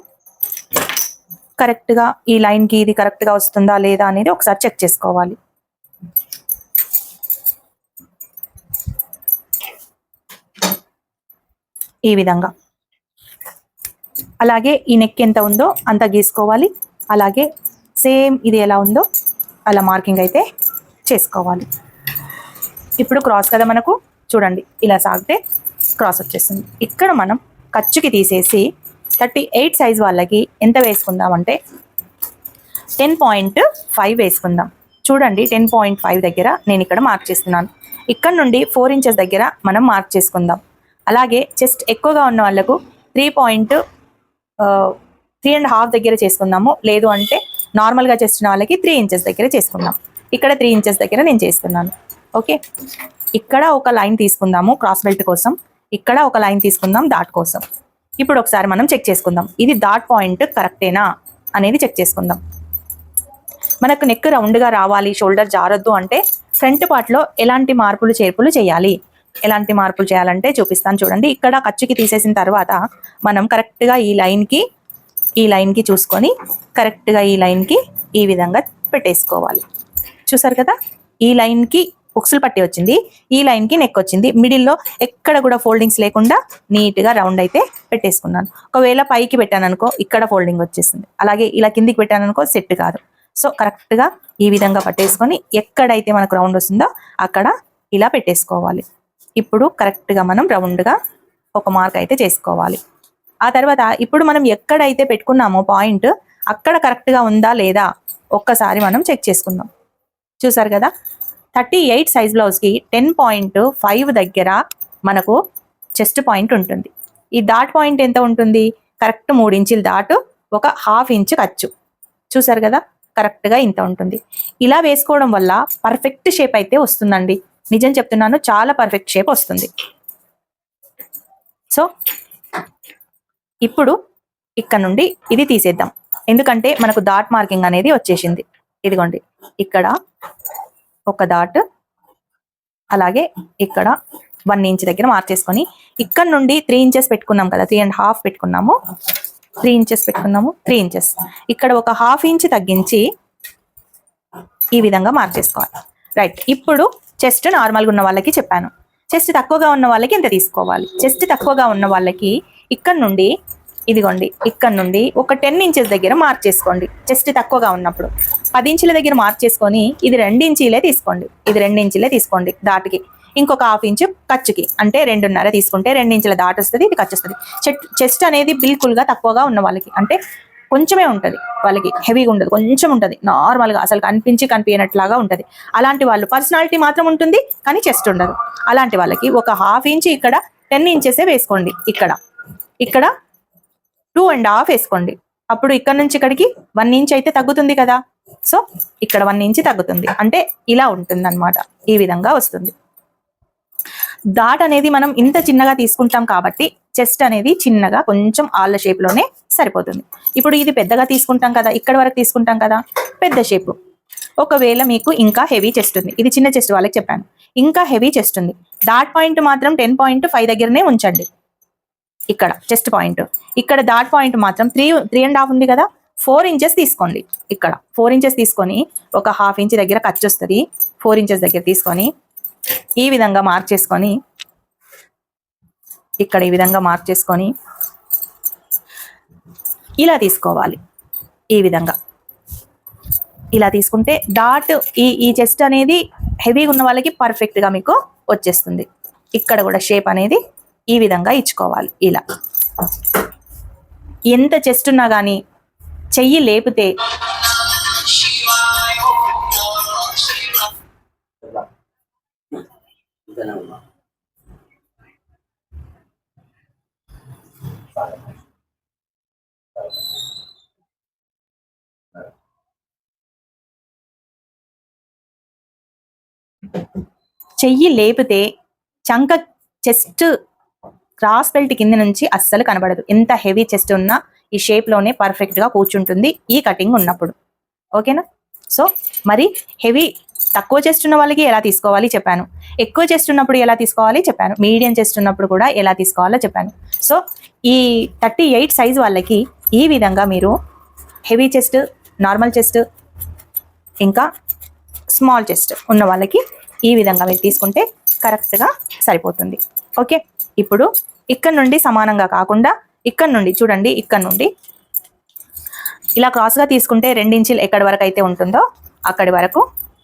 కరెక్ట్గా ఈ లైన్కి ఇది కరెక్ట్గా వస్తుందా లేదా అనేది ఒకసారి చెక్ చేసుకోవాలి. ఈ విధంగా. అలాగే ఈ నెక్ ఎంత ఉందో అంత గీసుకోవాలి. అలాగే సేమ్ ఇది ఎలా ఉందో అలా మార్కింగ్ అయితే చేసుకోవాలి. ఇప్పుడు క్రాస్ కదా మనకు, చూడండి ఇలా సాగితే క్రాస్ వచ్చేస్తుంది. ఇక్కడ మనం ఖర్చుకి తీసేసి 38 సైజ్ వాళ్ళకి ఎంత వేసుకుందామంటే 10.5 వేసుకుందాం. చూడండి 10.5 దగ్గర నేను ఇక్కడ మార్క్ చేస్తున్నాను. ఇక్కడ నుండి 4 inches దగ్గర మనం మార్క్ చేసుకుందాం. అలాగే చెస్ట్ ఎక్కువగా ఉన్న వాళ్ళకు 3.5 దగ్గర చేసుకుందాము. లేదు అంటే నార్మల్గా చెస్ట్ ఉన్న వాళ్ళకి 3 inches దగ్గర చేసుకుందాం. ఇక్కడ 3 inches దగ్గర నేను చేస్తున్నాను. ఓకే, ఇక్కడ ఒక లైన్ తీసుకుందాము క్రాస్ బెల్ట్ కోసం, ఇక్కడ ఒక లైన్ తీసుకుందాం డాట్ కోసం. ఇప్పుడు ఒకసారి మనం చెక్ చేసుకుందాం, ఇది డాట్ పాయింట్ కరెక్టేనా అనేది చెక్ చేసుకుందాం. మనకు నెక్ రౌండ్గా రావాలి, షోల్డర్ జారొద్దు అంటే ఫ్రంట్ పార్ట్లో ఎలాంటి మార్పులు చేర్పులు చేయాలి, ఎలాంటి మార్పులు చేయాలంటే చూపిస్తాను. చూడండి, ఇక్కడ ఖర్చుకి తీసేసిన తర్వాత మనం కరెక్ట్గా ఈ లైన్కి చూసుకొని కరెక్ట్గా ఈ లైన్కి ఈ విధంగా పెట్టేసుకోవాలి. చూసారు కదా, ఈ లైన్కి ఉక్సులు పట్టి వచ్చింది, ఈ లైన్కి నెక్ వచ్చింది. మిడిల్లో ఎక్కడ కూడా ఫోల్డింగ్స్ లేకుండా నీట్గా రౌండ్ అయితే పెట్టేసుకున్నాను. ఒకవేళ పైకి పెట్టాను అనుకో ఇక్కడ ఫోల్డింగ్ వచ్చేసింది, అలాగే ఇలా కిందికి పెట్టాను అనుకో సెట్ కాదు. సో కరెక్ట్గా ఈ విధంగా పట్టేసుకొని ఎక్కడైతే మనకు రౌండ్ వస్తుందో అక్కడ ఇలా పెట్టేసుకోవాలి. ఇప్పుడు కరెక్ట్గా మనం రౌండ్గా ఒక మార్క్ అయితే చేసుకోవాలి. ఆ తర్వాత ఇప్పుడు మనం ఎక్కడైతే పెట్టుకున్నామో పాయింట్ అక్కడ కరెక్ట్గా ఉందా లేదా ఒక్కసారి మనం చెక్ చేసుకుందాం. చూసారు కదా, 38 సైజ్ బ్లౌజ్కి 10.5 దగ్గర మనకు చెస్ట్ పాయింట్ ఉంటుంది. ఈ డాట్ పాయింట్ ఎంత ఉంటుంది, కరెక్ట్ 3 inches డాట్, ఒక 1/2 inch ఖర్చు. చూసారు కదా, కరెక్ట్గా ఇంత ఉంటుంది. ఇలా వేసుకోవడం వల్ల పర్ఫెక్ట్ షేప్ అయితే వస్తుందండి. నిజం చెప్తున్నాను, చాలా పర్ఫెక్ట్ షేప్ వస్తుంది. సో ఇప్పుడు ఇక్కడ నుండి ఇది తీసేద్దాం, ఎందుకంటే మనకు డాట్ మార్కింగ్ అనేది వచ్చేసింది. ఇదిగోండి, ఇక్కడ ఒక డాట్, అలాగే ఇక్కడ 1 inch దగ్గర మార్క్ చేసుకొని ఇక్కడ నుండి 3 inches పెట్టుకున్నాం కదా, 3.5 పెట్టుకున్నాము, 3 inches పెట్టుకున్నాము, 3 inches ఇక్కడ ఒక 1/2 inch తగ్గించి ఈ విధంగా మార్క్ చేసుకోవాలి. రైట్, ఇప్పుడు చెస్ట్ నార్మల్గా ఉన్న వాళ్ళకి చెప్పాను, చెస్ట్ తక్కువగా ఉన్న వాళ్ళకి ఎంత తీసుకోవాలి. చెస్ట్ తక్కువగా ఉన్న వాళ్ళకి ఇక్కడ నుండి ఇదిగోండి, ఇక్కడ నుండి ఒక 10 inches దగ్గర మార్క్ చేసుకోండి. చెస్ట్ తక్కువగా ఉన్నప్పుడు 10 inches దగ్గర మార్క్ చేసుకొని ఇది 2 inches తీసుకోండి, ఇది 2 inches తీసుకోండి దాటికి. ఇంకొక 1/2 inch ఖర్చుకి, అంటే 2.5 తీసుకుంటే 2 inches దాటి వస్తుంది, ఇది ఖర్చు వస్తుంది. చెస్ట్ అనేది బిల్కుల్గా తక్కువగా ఉన్న వాళ్ళకి, అంటే కొంచెమే ఉంటుంది వాళ్ళకి, హెవీగా ఉండదు, కొంచెం ఉంటుంది, నార్మల్గా అసలు కనిపించినట్లాగా ఉంటుంది. అలాంటి వాళ్ళు పర్సనాలిటీ మాత్రం ఉంటుంది కానీ చెస్ట్ ఉండదు. అలాంటి వాళ్ళకి ఒక 1/2 inch ఇక్కడ 10 inches వేసుకోండి. ఇక్కడ 2.5 వేసుకోండి. అప్పుడు ఇక్కడ నుంచి ఇక్కడికి 1 ఇంచ్ అయితే తగ్గుతుంది కదా. సో ఇక్కడ 1 ఇంచ్ తగ్గుతుంది అంటే ఇలా ఉంటుంది అనమాట. ఈ విధంగా వస్తుంది. డాట్ అనేది మనం ఇంత చిన్నగా తీసుకుంటాం కాబట్టి చెస్ట్ అనేది చిన్నగా కొంచెం ఆళ్ళ షేప్లోనే సరిపోతుంది. ఇప్పుడు ఇది పెద్దగా తీసుకుంటాం కదా, ఇక్కడ వరకు తీసుకుంటాం కదా, పెద్ద షేప్. ఒకవేళ మీకు ఇంకా హెవీ చెస్ట్ ఉంది, ఇది చిన్న చెస్ట్ వాళ్ళకి చెప్పాను, ఇంకా హెవీ చెస్ట్ ఉంది, డాట్ పాయింట్ మాత్రం 10.5 దగ్గరనే ఉంచండి. ఇక్కడ చెస్ట్ పాయింట్, ఇక్కడ డాట్ పాయింట్ మాత్రం 3.5 ఉంది కదా, 4 ఇంచెస్ తీసుకోండి. ఇక్కడ 4 ఇంచెస్ తీసుకొని ఒక 1/2 ఇంచ్ దగ్గర ఖర్చు వస్తుంది. 4 ఇంచెస్ దగ్గర తీసుకొని ఈ విధంగా మార్క్ చేసుకొని ఇక్కడ ఈ విధంగా మార్క్ చేసుకొని ఇలా తీసుకోవాలి. ఈ విధంగా ఇలా తీసుకుంటే డాట్ ఈ చెస్ట్ అనేది హెవీగా ఉన్న వాళ్ళకి పర్ఫెక్ట్గా మీకు వచ్చేస్తుంది. ఇక్కడ కూడా షేప్ అనేది ఈ విధంగా ఇచ్చుకోవాలి. ఇలా ఎంత చెస్ట్ ఉన్నా కానీ చెయ్యి లేపితే చెయ్యి లేపితే చంక చెస్ట్ క్రాస్ బెల్ట్ కింద నుంచి అస్సలు కనబడదు. ఎంత హెవీ చెస్ట్ ఉన్నా ఈ షేప్లోనే పర్ఫెక్ట్గా కూర్చుంటుంది ఈ కటింగ్ ఉన్నప్పుడు. ఓకేనా? సో మరి హెవీ తక్కువ చెస్ట్ ఉన్న వాళ్ళకి ఎలా తీసుకోవాలి చెప్పాను, ఎక్కువ చెస్ట్ ఉన్నప్పుడు ఎలా తీసుకోవాలి చెప్పాను, మీడియం చెస్ట్ ఉన్నప్పుడు కూడా ఎలా తీసుకోవాలో చెప్పాను. సో ఈ 38 సైజ్ వాళ్ళకి ఈ విధంగా మీరు హెవీ చెస్ట్, నార్మల్ చెస్ట్, ఇంకా స్మాల్ చెస్ట్ ఉన్న వాళ్ళకి ఈ విధంగా మీరు తీసుకుంటే కరెక్ట్గా సరిపోతుంది. ఓకే, ఇప్పుడు ఇక్కడ నుండి సమానంగా కాకుండా ఇక్కడ నుండి చూడండి, ఇక్కడ నుండి ఇలా క్రాస్గా తీసుకుంటే 2 ఇంచులు ఎక్కడి వరకు అయితే ఉంటుందో అక్కడి వరకు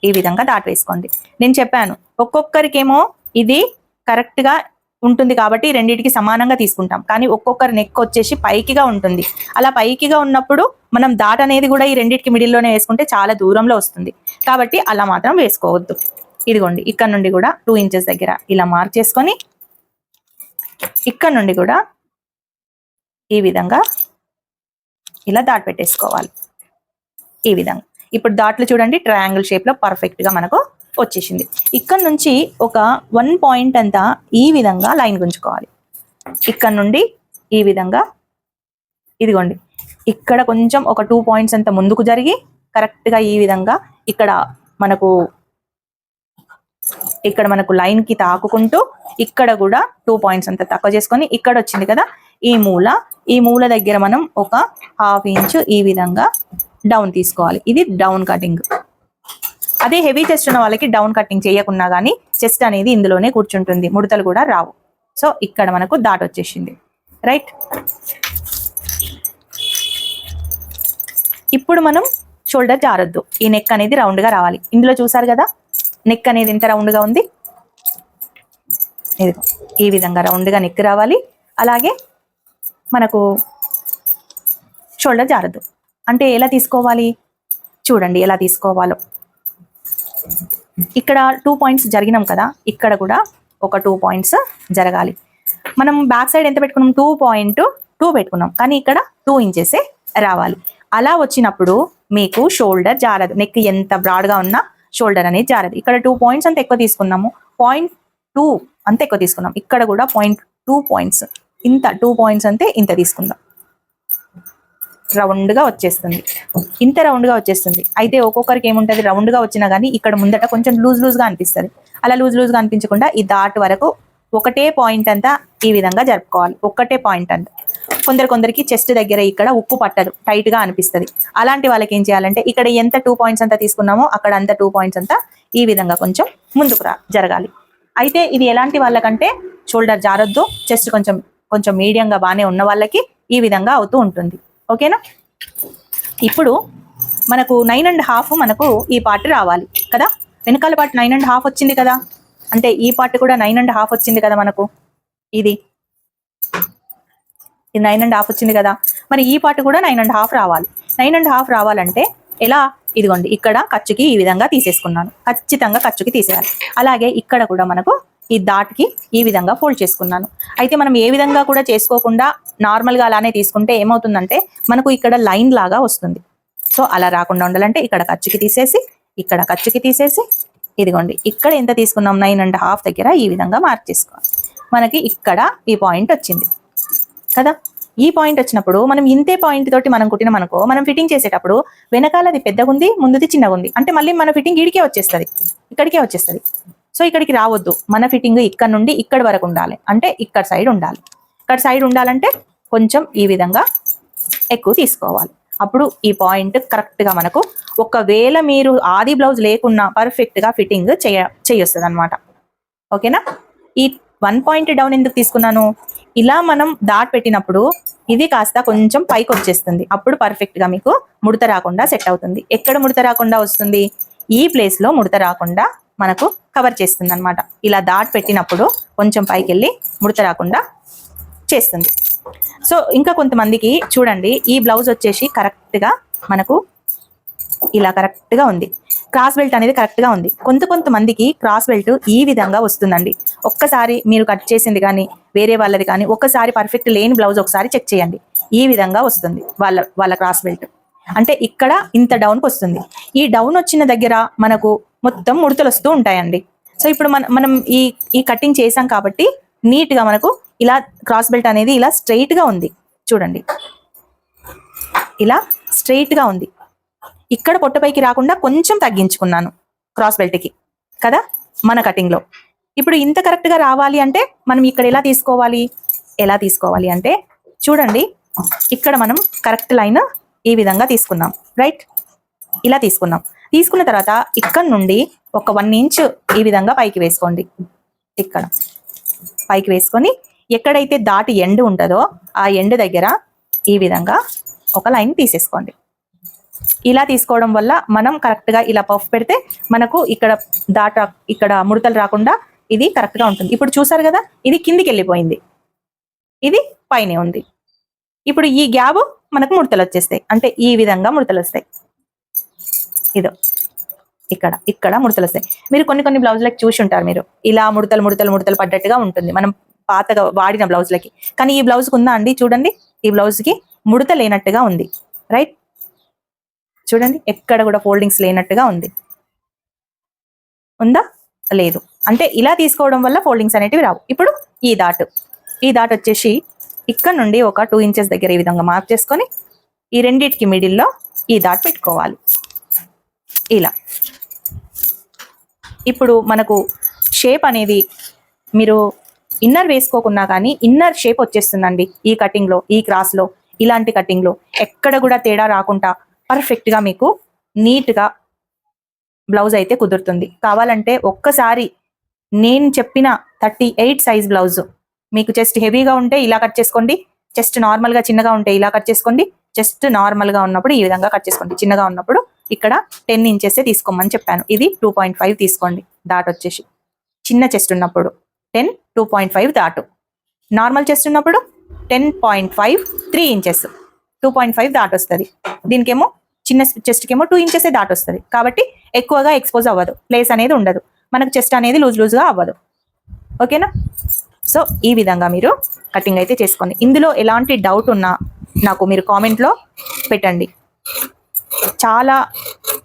ఈ విధంగా డాట్ వేసుకోండి. నేను చెప్పాను ఒక్కొక్కరికేమో ఇది కరెక్ట్గా ఉంటుంది కాబట్టి రెండింటికి సమానంగా తీసుకుంటాం, కానీ ఒక్కొక్కరి నెక్ వచ్చేసి పైకిగా ఉంటుంది. అలా పైకిగా ఉన్నప్పుడు మనం డాట్ అనేది కూడా ఈ రెండింటికి మిడిల్లోనే వేసుకుంటే చాలా దూరంలో వస్తుంది, కాబట్టి అలా మాత్రం వేసుకోవద్దు. ఇదిగోండి, ఇక్కడ నుండి కూడా 2 ఇంచెస్ దగ్గర ఇలా మార్క్ చేసుకొని ఇక్కడ నుండి కూడా ఈ విధంగా ఇలా డాట్ పెట్టేసుకోవాలి. ఈ విధంగా ఇప్పుడు డాట్లు చూడండి ట్రయాంగిల్ షేప్లో పర్ఫెక్ట్గా మనకు వచ్చేసింది. ఇక్కడ నుంచి ఒక 1 పాయింట్ అంతా ఈ విధంగా లైన్ గుంజుకోవాలి. ఇక్కడ నుండి ఈ విధంగా ఇదిగోండి, ఇక్కడ కొంచెం ఒక 2 పాయింట్స్ అంతా ముందుకు జరిగి కరెక్ట్గా ఈ విధంగా ఇక్కడ మనకు లైన్కి తాకుకుంటూ ఇక్కడ కూడా 2 పాయింట్స్ అంతా తక్కువ చేసుకొని ఇక్కడ వచ్చింది కదా ఈ మూల దగ్గర మనం ఒక 1/2 ఇంచ్ ఈ విధంగా డౌన్ తీసుకోవాలి. ఇది డౌన్ కటింగ్. అదే హెవీ చెస్ట్ ఉన్న వాళ్ళకి డౌన్ కటింగ్ చేయకున్నా కానీ చెస్ట్ అనేది ఇందులోనే కూర్చుంటుంది, ముడతలు కూడా రావు. సో ఇక్కడ మనకు డాట్ వచ్చేసింది. రైట్, ఇప్పుడు మనం షోల్డర్ జారొద్దు, ఈ నెక్ అనేది రౌండ్గా రావాలి. ఇందులో చూసారు కదా నెక్ అనేది ఎంత రౌండ్గా ఉంది, ఇదిగో ఈ విధంగా రౌండ్గా నెక్ రావాలి. అలాగే మనకు షోల్డర్ జారద్దు. అంటే ఎలా తీసుకోవాలి చూడండి, ఎలా తీసుకోవాలో. ఇక్కడ 2 పాయింట్స్ జరిగినాం కదా, ఇక్కడ కూడా ఒక 2 పాయింట్స్ జరగాలి. మనం బ్యాక్ సైడ్ ఎంత పెట్టుకున్నాం, 2.2 పెట్టుకున్నాం, కానీ ఇక్కడ 2 ఇంచెసే రావాలి. అలా వచ్చినప్పుడు మీకు షోల్డర్ జారదు. నెక్ ఎంత బ్రాడ్గా ఉన్నా షోల్డర్ అనేది జారదు. ఇక్కడ 2 పాయింట్స్ అంత ఎక్కువ తీసుకున్నాము, 0.2 అంత ఎక్కువ తీసుకున్నాం. ఇక్కడ కూడా 0.2 పాయింట్స్, ఇంత 2 పాయింట్స్ అంతే ఇంత తీసుకుందాం. రౌండ్గా వచ్చేస్తుంది, ఇంత రౌండ్గా వచ్చేస్తుంది. అయితే ఒక్కొక్కరికి ఏముంటుంది, రౌండ్గా వచ్చినా కానీ ఇక్కడ ముందట కొంచెం లూజ్గా అనిపిస్తుంది. అలా లూజ్గా అనిపించకుండా ఈ డాట్ వరకు ఒకటే పాయింట్ అంతా ఈ విధంగా జరుపుకోవాలి. ఒకటే పాయింట్ అంతా. కొందరికి చెస్ట్ దగ్గర ఇక్కడ ఉక్కు పట్టదు, టైట్గా అనిపిస్తుంది. అలాంటి వాళ్ళకి ఏం చేయాలంటే ఇక్కడ ఎంత 2 పాయింట్స్ అంతా తీసుకున్నామో అక్కడ అంత 2 పాయింట్స్ అంతా ఈ విధంగా కొంచెం ముందుకు జరగాలి. అయితే ఇది ఎలాంటి వాళ్ళకంటే షోల్డర్ జారొద్దు, చెస్ట్ కొంచెం మీడియంగా బాగానే ఉన్న వాళ్ళకి ఈ విధంగా అవుతూ ఉంటుంది. ఓకేనా? ఇప్పుడు మనకు 9.5 మనకు ఈ పార్ట్ రావాలి కదా, వెనకాల పార్ట్ 9.5 వచ్చింది కదా, అంటే ఈ పార్ట్ కూడా 9.5 వచ్చింది కదా మనకు. ఇది 9.5 వచ్చింది కదా, మరి ఈ పార్ట్ కూడా 9.5 రావాలి. 9.5 రావాలంటే ఎలా, ఇదిగోండి ఇక్కడ ఖర్చుకి ఈ విధంగా తీసేసుకున్నాను, ఖచ్చితంగా ఖర్చుకి తీసేయాలి. అలాగే ఇక్కడ కూడా మనకు ఈ డాట్కి ఈ విధంగా ఫోల్డ్ చేసుకున్నాను. అయితే మనం ఏ విధంగా కూడా చేసుకోకుండా నార్మల్గా అలానే తీసుకుంటే ఏమవుతుందంటే మనకు ఇక్కడ లైన్ లాగా వస్తుంది. సో అలా రాకుండా ఉండాలంటే ఇక్కడ ఖర్చుకి తీసేసి, ఇక్కడ ఖర్చుకి తీసేసి, ఇదిగోండి ఇక్కడ ఎంత తీసుకున్నాం 9.5 దగ్గర ఈ విధంగా మార్క్ చేసుకోవాలి. మనకి ఇక్కడ ఈ పాయింట్ వచ్చింది కదా. ఈ పాయింట్ వచ్చినప్పుడు మనం ఇంతే పాయింట్ తోటి మనం కుట్టినామనుకో, మనం ఫిట్టింగ్ చేసేటప్పుడు వెనకాలది పెద్దగా ఉంది, ముందుది చిన్నగా ఉంది అంటే మళ్ళీ మన ఫిట్టింగ్ ఇడికే వచ్చేస్తుంది, ఇక్కడికే వచ్చేస్తుంది. సో ఇక్కడికి రావద్దు, మన ఫిట్టింగ్ ఇక్కడ నుండి ఇక్కడ వరకు ఉండాలి. అంటే ఇక్కడ సైడ్ ఉండాలి. ఇక్కడ సైడ్ ఉండాలంటే కొంచెం ఈ విధంగా ఎక్కువ తీసుకోవాలి. అప్పుడు ఈ పాయింట్ కరెక్ట్గా మనకు, ఒకవేళ మీరు ఆది బ్లౌజ్ లేకున్నా పర్ఫెక్ట్గా ఫిట్టింగ్ చేయొస్తుంది అనమాట. ఓకేనా. ఈ 1 పాయింట్ డౌన్ ఎందుకు తీసుకున్నాను, ఇలా మనం డాట్ పెట్టినప్పుడు ఇది కాస్త కొంచెం పైకి వచ్చేస్తుంది. అప్పుడు పర్ఫెక్ట్గా మీకు ముడత రాకుండా సెట్ అవుతుంది. ఎక్కడ ముడత రాకుండా వస్తుంది, ఈ ప్లేస్లో ముడత రాకుండా మనకు కవర్ చేస్తుంది అనమాట. ఇలా డాట్ పెట్టినప్పుడు కొంచెం పైకి వెళ్ళి ముడత రాకుండా చేస్తుంది. సో ఇంకా కొంతమందికి చూడండి, ఈ బ్లౌజ్ వచ్చేసి కరెక్ట్గా మనకు ఇలా కరెక్ట్గా ఉంది, క్రాస్ బెల్ట్ అనేది కరెక్ట్గా ఉంది. కొంతమందికి క్రాస్ బెల్ట్ ఈ విధంగా వస్తుందండి. ఒక్కసారి మీరు కట్ చేసింది కానీ వేరే వాళ్ళది కానీ ఒక్కసారి పర్ఫెక్ట్ లేని బ్లౌజ్ ఒకసారి చెక్ చేయండి. ఈ విధంగా వస్తుంది వాళ్ళ క్రాస్ బెల్ట్. అంటే ఇక్కడ ఇంత డౌన్కి వస్తుంది. ఈ డౌన్ వచ్చిన దగ్గర మనకు మొత్తం ముడతలు వస్తూ ఉంటాయండి. సో ఇప్పుడు మనం ఈ కటింగ్ చేసాం కాబట్టి నీట్గా మనకు ఇలా క్రాస్ బెల్ట్ అనేది ఇలా స్ట్రైట్గా ఉంది. చూడండి ఇలా స్ట్రైట్గా ఉంది. ఇక్కడ పొట్టపైకి రాకుండా కొంచెం తగ్గించుకున్నాను క్రాస్ బెల్ట్కి కదా మన కటింగ్లో. ఇప్పుడు ఇంత కరెక్ట్గా రావాలి అంటే మనం ఇక్కడ ఎలా తీసుకోవాలి అంటే చూడండి, ఇక్కడ మనం కరెక్ట్ లైన్ ఈ విధంగా తీసుకున్నాం, రైట్. ఇలా తీసుకున్న తర్వాత ఇక్కడ నుండి ఒక 1 ఇంచ్ ఈ విధంగా పైకి వేసుకోండి. ఇక్కడ పైకి వేసుకొని ఎక్కడైతే దాటి ఎండ్ ఉంటుందో ఆ ఎండ్ దగ్గర ఈ విధంగా ఒక లైన్ తీసేసుకోండి. ఇలా తీసుకోవడం వల్ల మనం కరెక్ట్గా ఇలా పఫ్ పెడితే మనకు ఇక్కడ ముడతలు రాకుండా ఇది కరెక్ట్గా ఉంటుంది. ఇప్పుడు చూసారు కదా, ఇది కిందికి వెళ్ళిపోయింది, ఇది పైనే ఉంది. ఇప్పుడు ఈ గ్యాప్ మనకు ముడతలు వచ్చేస్తాయి. అంటే ఈ విధంగా ముడతలు వస్తాయి. ఇదో ఇక్కడ ముడతలు వస్తాయి. మీరు కొన్ని బ్లౌజులకి చూసి ఉంటారు మీరు, ఇలా ముడతలు పడ్డట్టుగా ఉంటుంది మనం పాతగా వాడిన బ్లౌజులకి. కానీ ఈ బ్లౌజ్కి ఉందా అండి, చూడండి ఈ బ్లౌజ్కి ముడత లేనట్టుగా ఉంది, రైట్. చూడండి ఎక్కడ కూడా ఫోల్డింగ్స్ లేనట్టుగా ఉంది, ఉందా లేదు. అంటే ఇలా తీసుకోవడం వల్ల ఫోల్డింగ్స్ అనేటివి రావు. ఇప్పుడు ఈ దాట్ వచ్చేసి ఇక్కడ నుండి ఒక 2 ఇంచెస్ దగ్గర ఈ విధంగా మార్క్ చేసుకొని ఈ రెండిటికి మిడిల్లో ఈ దాట్ పెట్టుకోవాలి ఇలా. ఇప్పుడు మనకు షేప్ అనేది మీరు ఇన్నర్ వేసుకోకున్నా కానీ ఇన్నర్ షేప్ వచ్చేస్తుందండి ఈ కటింగ్లో, ఈ క్రాస్లో. ఇలాంటి కటింగ్లో ఎక్కడ కూడా తేడా రాకుండా పర్ఫెక్ట్గా మీకు నీట్గా బ్లౌజ్ అయితే కుదురుతుంది. కావాలంటే ఒక్కసారి నేను చెప్పిన 38 సైజ్ బ్లౌజ్ మీకు చెస్ట్ హెవీగా ఉంటే ఇలా కట్ చేసుకోండి, చెస్ట్ నార్మల్గా చిన్నగా ఉంటే ఇలా కట్ చేసుకోండి, చెస్ట్ నార్మల్గా ఉన్నప్పుడు ఈ విధంగా కట్ చేసుకోండి. చిన్నగా ఉన్నప్పుడు ఇక్కడ 10 ఇంచెస్ తీసుకోమని చెప్పాను, ఇది 2.5 తీసుకోండి. దాట్ వచ్చేసి చిన్న చెస్ట్ ఉన్నప్పుడు 10, 2.5 దాటు. నార్మల్ చెస్ట్ ఉన్నప్పుడు 10.5, 3 ఇంచెస్, 2.5 దాట్ వస్తుంది. దీనికేమో చిన్న చెస్ట్కి ఏమో 2 ఇంచెస్ దాట్ వస్తుంది. కాబట్టి ఎక్కువగా ఎక్స్పోజ్ అవ్వదు, ప్లేస్ అనేది ఉండదు, మనకు చెస్ట్ అనేది లూజ్గా అవ్వదు. ఓకేనా. సో ఈ విధంగా మీరు కటింగ్ అయితే చేసుకోండి. ఇందులో ఎలాంటి డౌట్ ఉన్నా నాకు మీరు కామెంట్లో పెట్టండి. చాలా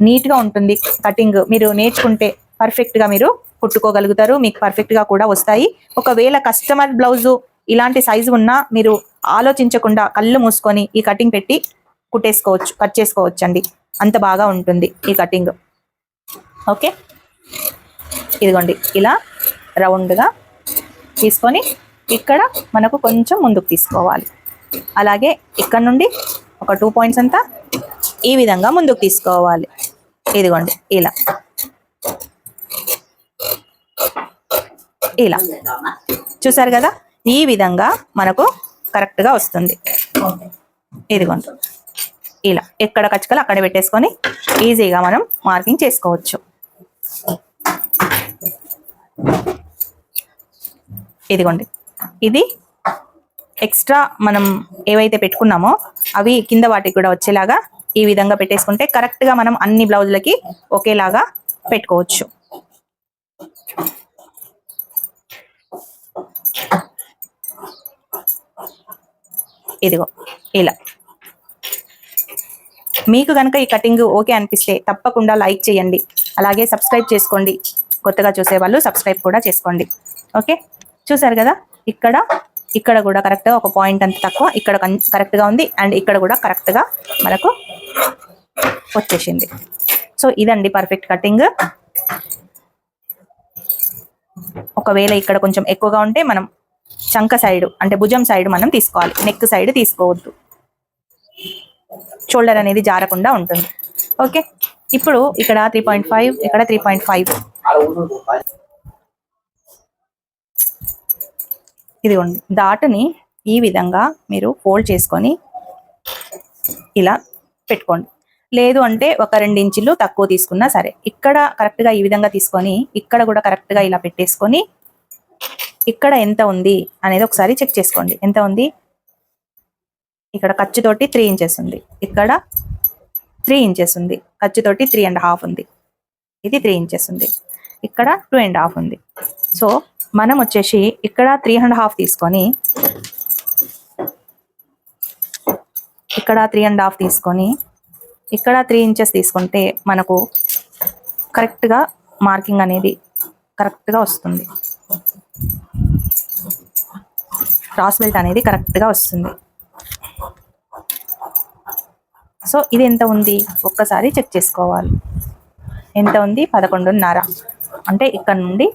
నీట్గా ఉంటుంది కటింగ్. మీరు నేర్చుకుంటే పర్ఫెక్ట్గా మీరు కుట్టుకోగలుగుతారు, మీకు పర్ఫెక్ట్గా కూడా వస్తాయి. ఒకవేళ కస్టమర్ బ్లౌజు ఇలాంటి సైజు ఉన్నా మీరు ఆలోచించకుండా కళ్ళు మూసుకొని ఈ కటింగ్ పెట్టి కట్ చేసుకోవచ్చు అండి. అంత బాగా ఉంటుంది ఈ కటింగ్. ఓకే, ఇదిగోండి ఇలా రౌండ్గా తీసుకొని ఇక్కడ మనకు కొంచెం ముందుకు తీసుకోవాలి. అలాగే ఇక్కడ నుండి ఒక 2 పాయింట్స్ అంతా ఈ విధంగా ముందుకు తీసుకోవాలి. ఇదిగోండి ఇలా చూసారు కదా, ఈ విధంగా మనకు కరెక్ట్గా వస్తుంది. ఇదిగోండి ఇలా ఎక్కడ కచ్చకలు అక్కడ పెట్టేసుకొని ఈజీగా మనం మార్కింగ్ చేసుకోవచ్చు. ఇదిగోండి ఇది ఎక్స్ట్రా మనం ఏవైతే పెట్టుకున్నామో అవి కింద వాటికి కూడా వచ్చేలాగా ఈ విధంగా పెట్టేసుకుంటే కరెక్ట్గా మనం అన్ని బ్లౌజులకి ఒకేలాగా పెట్టుకోవచ్చు. ఇదిగో ఇలా. మీకు కనుక ఈ కటింగ్ ఓకే అనిపిస్తే తప్పకుండా లైక్ చేయండి, అలాగే సబ్స్క్రైబ్ చేసుకోండి. కొత్తగా చూసేవాళ్ళు సబ్స్క్రైబ్ కూడా చేసుకోండి. ఓకే, చూసారు కదా, ఇక్కడ కూడా కరెక్ట్గా ఒక పాయింట్ అంత తక్కువ ఇక్కడ కరెక్ట్గా ఉంది, అండ్ ఇక్కడ కూడా కరెక్ట్గా మనకు వచ్చేసింది. సో ఇదండి పర్ఫెక్ట్ కటింగ్. ఒకవేళ ఇక్కడ కొంచెం ఎక్కువగా ఉంటే మనం చంక సైడ్ అంటే భుజం సైడ్ మనం తీసుకోవాలి, నెక్ సైడ్ తీసుకోవద్దు, షోల్డర్ అనేది జారకుండా ఉంటుంది. ఓకే, ఇప్పుడు ఇక్కడ 3.5, ఇక్కడ 3.5. ఇదిగోండి, డాట్ని ఈ విధంగా మీరు ఫోల్డ్ చేసుకొని ఇలా పెట్టుకోండి. లేదు అంటే ఒక 2 ఇంచులు తక్కువ తీసుకున్నా సరే. ఇక్కడ కరెక్ట్గా ఈ విధంగా తీసుకొని ఇక్కడ కూడా కరెక్ట్గా ఇలా పెట్టేసుకొని ఇక్కడ ఎంత ఉంది అనేది ఒకసారి చెక్ చేసుకోండి. ఎంత ఉంది? ఇక్కడ ఖర్చుతోటి 3 ఇంచెస్ ఉంది, ఇక్కడ 3 ఇంచెస్ ఉంది, ఖర్చుతోటి 3.5 ఉంది, ఇది 3 ఇంచెస్ ఉంది, ఇక్కడ 2.5 ఉంది. సో మనం వచ్చేసి ఇక్కడ 3.5 తీసుకొని ఇక్కడ 3.5 తీసుకొని ఇక్కడ 3 ఇంచెస్ తీసుకుంటే మనకు కరెక్ట్గా మార్కింగ్ అనేది కరెక్ట్గా వస్తుంది, క్రాస్ బెల్ట్ అనేది కరెక్ట్గా వస్తుంది. సో ఇది ఎంత ఉంది ఒక్కసారి చెక్ చేసుకోవాలి. ఎంత ఉంది? 11.5. అంటే ఇక్కడ నుండి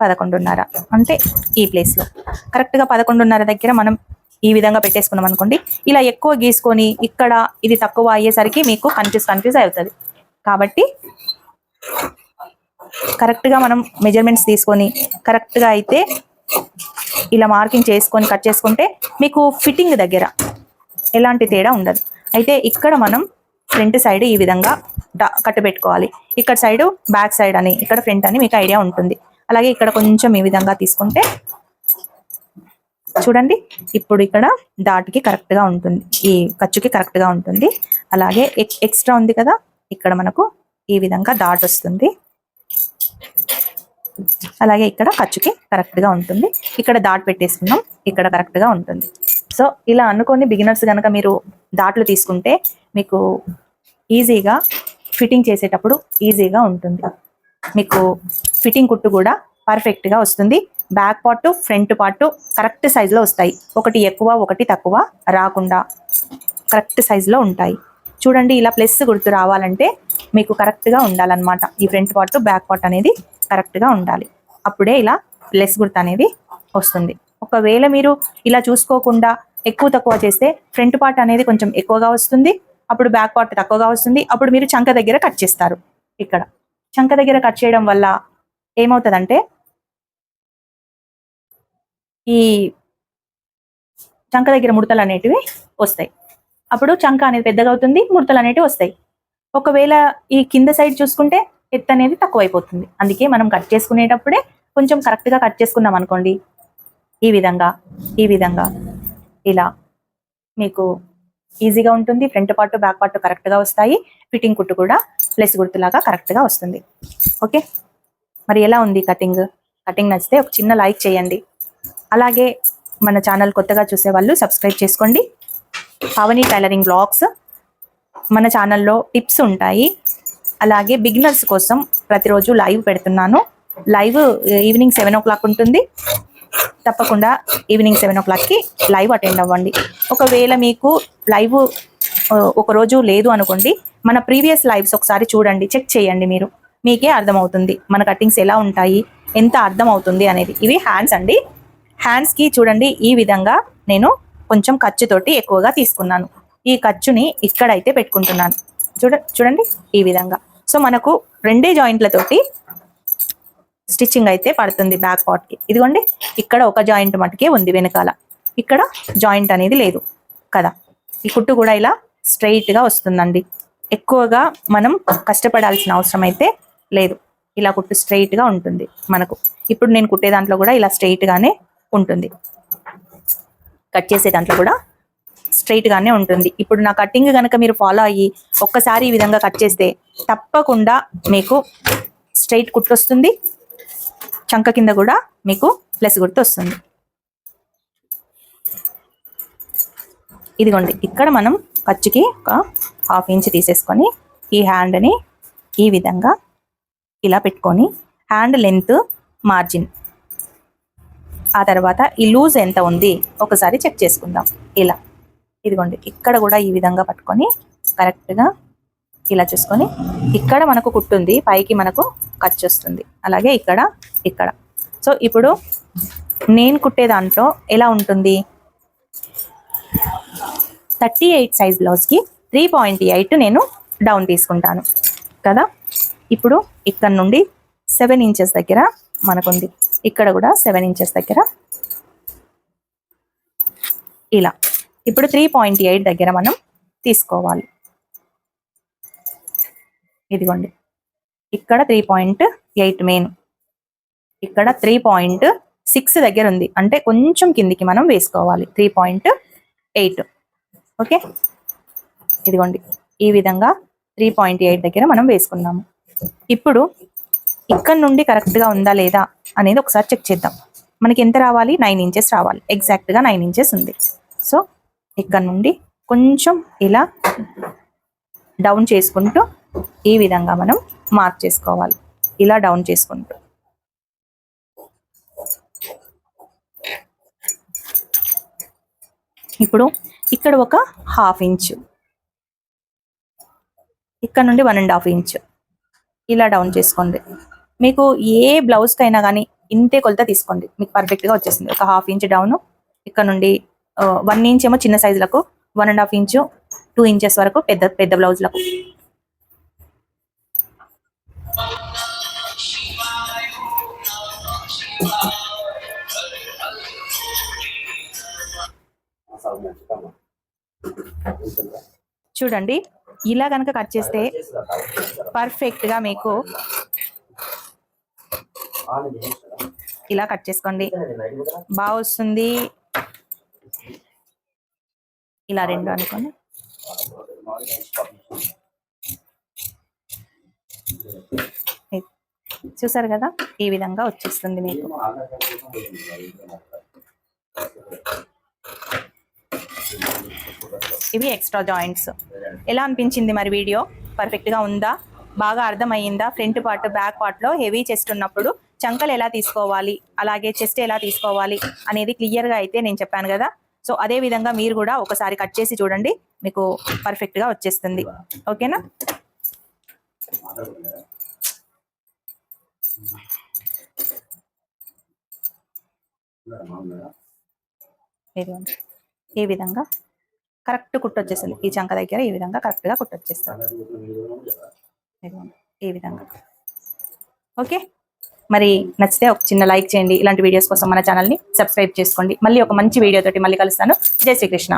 11.5 అంటే ఈ ప్లేస్లో కరెక్ట్గా 11.5 దగ్గర మనం ఈ విధంగా పెట్టేసుకున్నాం అనుకోండి. ఇలా ఎక్కువ గీసుకొని ఇక్కడ ఇది తక్కువ అయ్యేసరికి మీకు కన్ఫ్యూజ్ అవుతుంది. కాబట్టి కరెక్ట్గా మనం మెజర్మెంట్స్ తీసుకొని కరెక్ట్గా అయితే ఇలా మార్కింగ్ చేసుకొని కట్ చేసుకుంటే మీకు ఫిట్టింగ్ దగ్గర ఎలాంటి తేడా ఉండదు. అయితే ఇక్కడ మనం ఫ్రంట్ సైడ్ ఈ విధంగా కట్టు పెట్టుకోవాలి. ఇక్కడ సైడ్ బ్యాక్ సైడ్ అని, ఇక్కడ ఫ్రంట్ అని మీకు ఐడియా ఉంటుంది. అలాగే ఇక్కడ కొంచెం ఈ విధంగా తీసుకుంటే చూడండి, ఇప్పుడు ఇక్కడ డాట్కి కరెక్ట్గా ఉంటుంది, ఈ ఖర్చుకి కరెక్ట్గా ఉంటుంది. అలాగే ఎక్స్ట్రా ఉంది కదా, ఇక్కడ మనకు ఈ విధంగా డాట్ వస్తుంది. అలాగే ఇక్కడ ఖర్చుకి కరెక్ట్గా ఉంటుంది. ఇక్కడ డాట్ పెట్టేసుకున్నాం, ఇక్కడ కరెక్ట్గా ఉంటుంది. సో ఇలా అనుకొని బిగినర్స్ కనుక మీరు డాట్లు తీసుకుంటే మీకు ఈజీగా ఫిట్టింగ్ చేసేటప్పుడు ఈజీగా ఉంటుంది. మీకు ఫిట్టింగ్ కుట్టు కూడా పర్ఫెక్ట్గా వస్తుంది. Back part front part correct సైజులో వస్తాయి. ఒకటి ఎక్కువ ఒకటి తక్కువ రాకుండా కరెక్ట్ సైజులో ఉంటాయి. చూడండి, ఇలా ప్లస్ గుర్తు రావాలంటే మీకు కరెక్ట్గా ఉండాలన్నమాట. ఈ ఫ్రంట్ పార్ట్ బ్యాక్ పార్ట్ అనేది కరెక్ట్గా ఉండాలి, అప్పుడే ఇలా ప్లస్ గుర్తు అనేది వస్తుంది. ఒకవేళ మీరు ఇలా చూసుకోకుండా ఎక్కువ తక్కువ చేస్తే ఫ్రంట్ పార్ట్ అనేది కొంచెం ఎక్కువగా వస్తుంది, అప్పుడు బ్యాక్ పార్ట్ తక్కువగా వస్తుంది. అప్పుడు మీరు చంక దగ్గర కట్ చేస్తారు. ఇక్కడ చంక దగ్గర కట్ చేయడం వల్ల ఏమవుతుందంటే ఈ చంక దగ్గర ముడతలు అనేటివి వస్తాయి. అప్పుడు చంక అనేది పెద్దగా అవుతుంది, ముడతలు అనేటివి వస్తాయి. ఒకవేళ ఈ కింద సైడ్ చూసుకుంటే ఎత్తు అనేది తక్కువైపోతుంది. అందుకే మనం కట్ చేసుకునేటప్పుడే కొంచెం కరెక్ట్గా కట్ చేసుకున్నాం అనుకోండి, ఈ విధంగా ఇలా మీకు ఈజీగా ఉంటుంది. ఫ్రంట్ పార్ట్ బ్యాక్ పార్ట్ కరెక్ట్గా వస్తాయి. ఫిట్టింగ్ కుట్టు కూడా ప్లస్ గుర్తులాగా కరెక్ట్గా వస్తుంది. ఓకే, మరి ఎలా ఉంది కటింగ్ నచ్చితే ఒక చిన్న లైక్ చేయండి. అలాగే మన ఛానల్ కొత్తగా చూసే వాళ్ళు సబ్స్క్రైబ్ చేసుకోండి. పావని టైలరింగ్ బ్లాగ్స్ మన ఛానల్లో టిప్స్ ఉంటాయి. అలాగే బిగినర్స్ కోసం ప్రతిరోజు లైవ్ పెడుతున్నాను. లైవ్ ఈవినింగ్ 7 o'clock ఉంటుంది. తప్పకుండా ఈవినింగ్ 7 o'clockకి లైవ్ అటెండ్ అవ్వండి. ఒకవేళ మీకు లైవ్ ఒకరోజు లేదు అనుకోండి, మన ప్రీవియస్ లైవ్స్ ఒకసారి చూడండి, చెక్ చేయండి. మీకే అర్థమవుతుంది మన కటింగ్స్ ఎలా ఉంటాయి, ఎంత అర్థం అవుతుంది అనేది. ఇవి హ్యాండ్స్ అండి. హ్యాండ్స్కి చూడండి, ఈ విధంగా నేను కొంచెం ఖర్చుతోటి ఎక్కువగా తీసుకున్నాను. ఈ ఖర్చుని ఇక్కడైతే పెట్టుకుంటున్నాను. చూడండి ఈ విధంగా. సో మనకు 2 జాయింట్లతోటి స్టిచ్చింగ్ అయితే పడుతుంది బ్యాక్ పార్ట్కి. ఇదిగోండి, ఇక్కడ ఒక జాయింట్ మటుకే ఉంది వెనకాల, ఇక్కడ జాయింట్ అనేది లేదు కదా. ఈ కుట్టు కూడా ఇలా స్ట్రైట్గా వస్తుందండి. ఎక్కువగా మనం కష్టపడాల్సిన అవసరం అయితే లేదు. ఇలా కుట్టు స్ట్రైట్గా ఉంటుంది మనకు. ఇప్పుడు నేను కుట్టే దాంట్లో కూడా ఇలా స్ట్రైట్గానే ఉంటుంది, కట్ చేసే దాంట్లో కూడా స్ట్రైట్గానే ఉంటుంది. ఇప్పుడు నా కటింగ్ కనుక మీరు ఫాలో అయ్యి ఒక్కసారి ఈ విధంగా కట్ చేస్తే తప్పకుండా మీకు స్ట్రైట్ కుట్టు వస్తుంది. చంక కింద కూడా మీకు ప్లస్ గుర్తు వస్తుంది. ఇదిగోండి ఇక్కడ మనం ఖర్చుకి ఒక 1/2 ఇంచ్ తీసేసుకొని ఈ హ్యాండ్ని ఈ విధంగా ఇలా పెట్టుకొని హ్యాండ్ లెంత్ మార్జిన్, ఆ తర్వాత ఈ లూజ్ ఎంత ఉంది ఒకసారి చెక్ చేసుకుందాం. ఇలా ఇదిగోండి ఇక్కడ కూడా ఈ విధంగా పట్టుకొని కరెక్ట్గా ఇలా చూసుకొని ఇక్కడ మనకు కుట్టుంది, పైకి మనకు ఖర్చు వస్తుంది, అలాగే ఇక్కడ ఇక్కడ. సో ఇప్పుడు నేను కుట్టే దాంట్లో ఎలా ఉంటుంది, 38 సైజ్ బ్లౌజ్కి 3.8 నేను డౌన్ తీసుకుంటాను కదా. ఇప్పుడు ఇక్కడ నుండి 7 ఇంచెస్ దగ్గర మనకుంది, ఇక్కడ కూడా 7 ఇంచెస్ దగ్గర ఇలా. ఇప్పుడు 3.8 దగ్గర మనం తీసుకోవాలి. ఇదిగోండి ఇక్కడ 3.8 మెయిన్, ఇక్కడ 3.6 దగ్గర ఉంది, అంటే కొంచెం కిందికి మనం వేసుకోవాలి 3.8. ఓకే, ఇదిగోండి ఈ విధంగా 3.8 దగ్గర మనం వేసుకున్నాము. ఇప్పుడు ఇక్కడ నుండి కరెక్ట్గా ఉందా లేదా అనేది ఒకసారి చెక్ చేద్దాం. మనకి ఎంత రావాలి, 9 ఇంచెస్ రావాలి, ఎగ్జాక్ట్గా 9 ఇంచెస్ ఉంది. సో ఇక్కడ నుండి కొంచెం ఇలా డౌన్ చేసుకుంటూ ఈ విధంగా మనం మార్క్ చేసుకోవాలి, ఇలా డౌన్ చేసుకుంటూ. ఇప్పుడు ఇక్కడ ఒక 1/2 ఇంచు, ఇక్కడ నుండి 1.5 ఇంచు ఇలా డౌన్ చేసుకోండి. మీకు ఏ బ్లౌజ్కైనా కానీ ఇంతే కొలత తీసుకోండి, మీకు పర్ఫెక్ట్గా వచ్చేసింది. ఒక 1/2 ఇంచ్ డౌన్, ఇక్కడ నుండి 1 ఇంచ్ ఏమో చిన్న సైజులకు, 1.5 ఇంచు 2 ఇంచెస్ వరకు పెద్ద పెద్ద బ్లౌజ్లకు. చూడండి ఇలా కనుక కట్ చేస్తే పర్ఫెక్ట్గా మీకు ఇలా కట్ చేసుకోండి, బాగా వస్తుంది. ఇలా 2 అనుకోండి. చూసారు కదా, ఈ విధంగా వచ్చేస్తుంది మీకు. ఇవి ఎక్స్ట్రా జాయింట్స్. ఎలా అనిపించింది మరి వీడియో? పర్ఫెక్ట్గా ఉందా? బాగా అర్థమయ్యిందా? ఫ్రంట్ పార్ట్ బ్యాక్ పార్ట్లో హెవీ చెస్ట్ ఉన్నప్పుడు చంకలు ఎలా తీసుకోవాలి, అలాగే చెస్ట్ ఎలా తీసుకోవాలి అనేది క్లియర్గా అయితే నేను చెప్పాను కదా. సో అదే విధంగా మీరు కూడా ఒకసారి కట్ చేసి చూడండి, మీకు పర్ఫెక్ట్గా వచ్చేస్తుంది. ఓకేనా? ఈ విధంగా కరెక్ట్ కుట్టొచ్చేస్తుంది, ఈ చంక దగ్గర ఈ విధంగా కరెక్ట్గా కుట్టొచ్చేస్తుంది, ఈ విధంగా. ఓకే, మరి నచ్చితే ఒక చిన్న లైక్ చేయండి. ఇలాంటి వీడియోస్ కోసం మన ఛానల్ని సబ్స్క్రైబ్ చేసుకోండి. మళ్ళీ ఒక మంచి వీడియోతోటి మళ్ళీ కలుస్తాను. జై శ్రీకృష్ణ.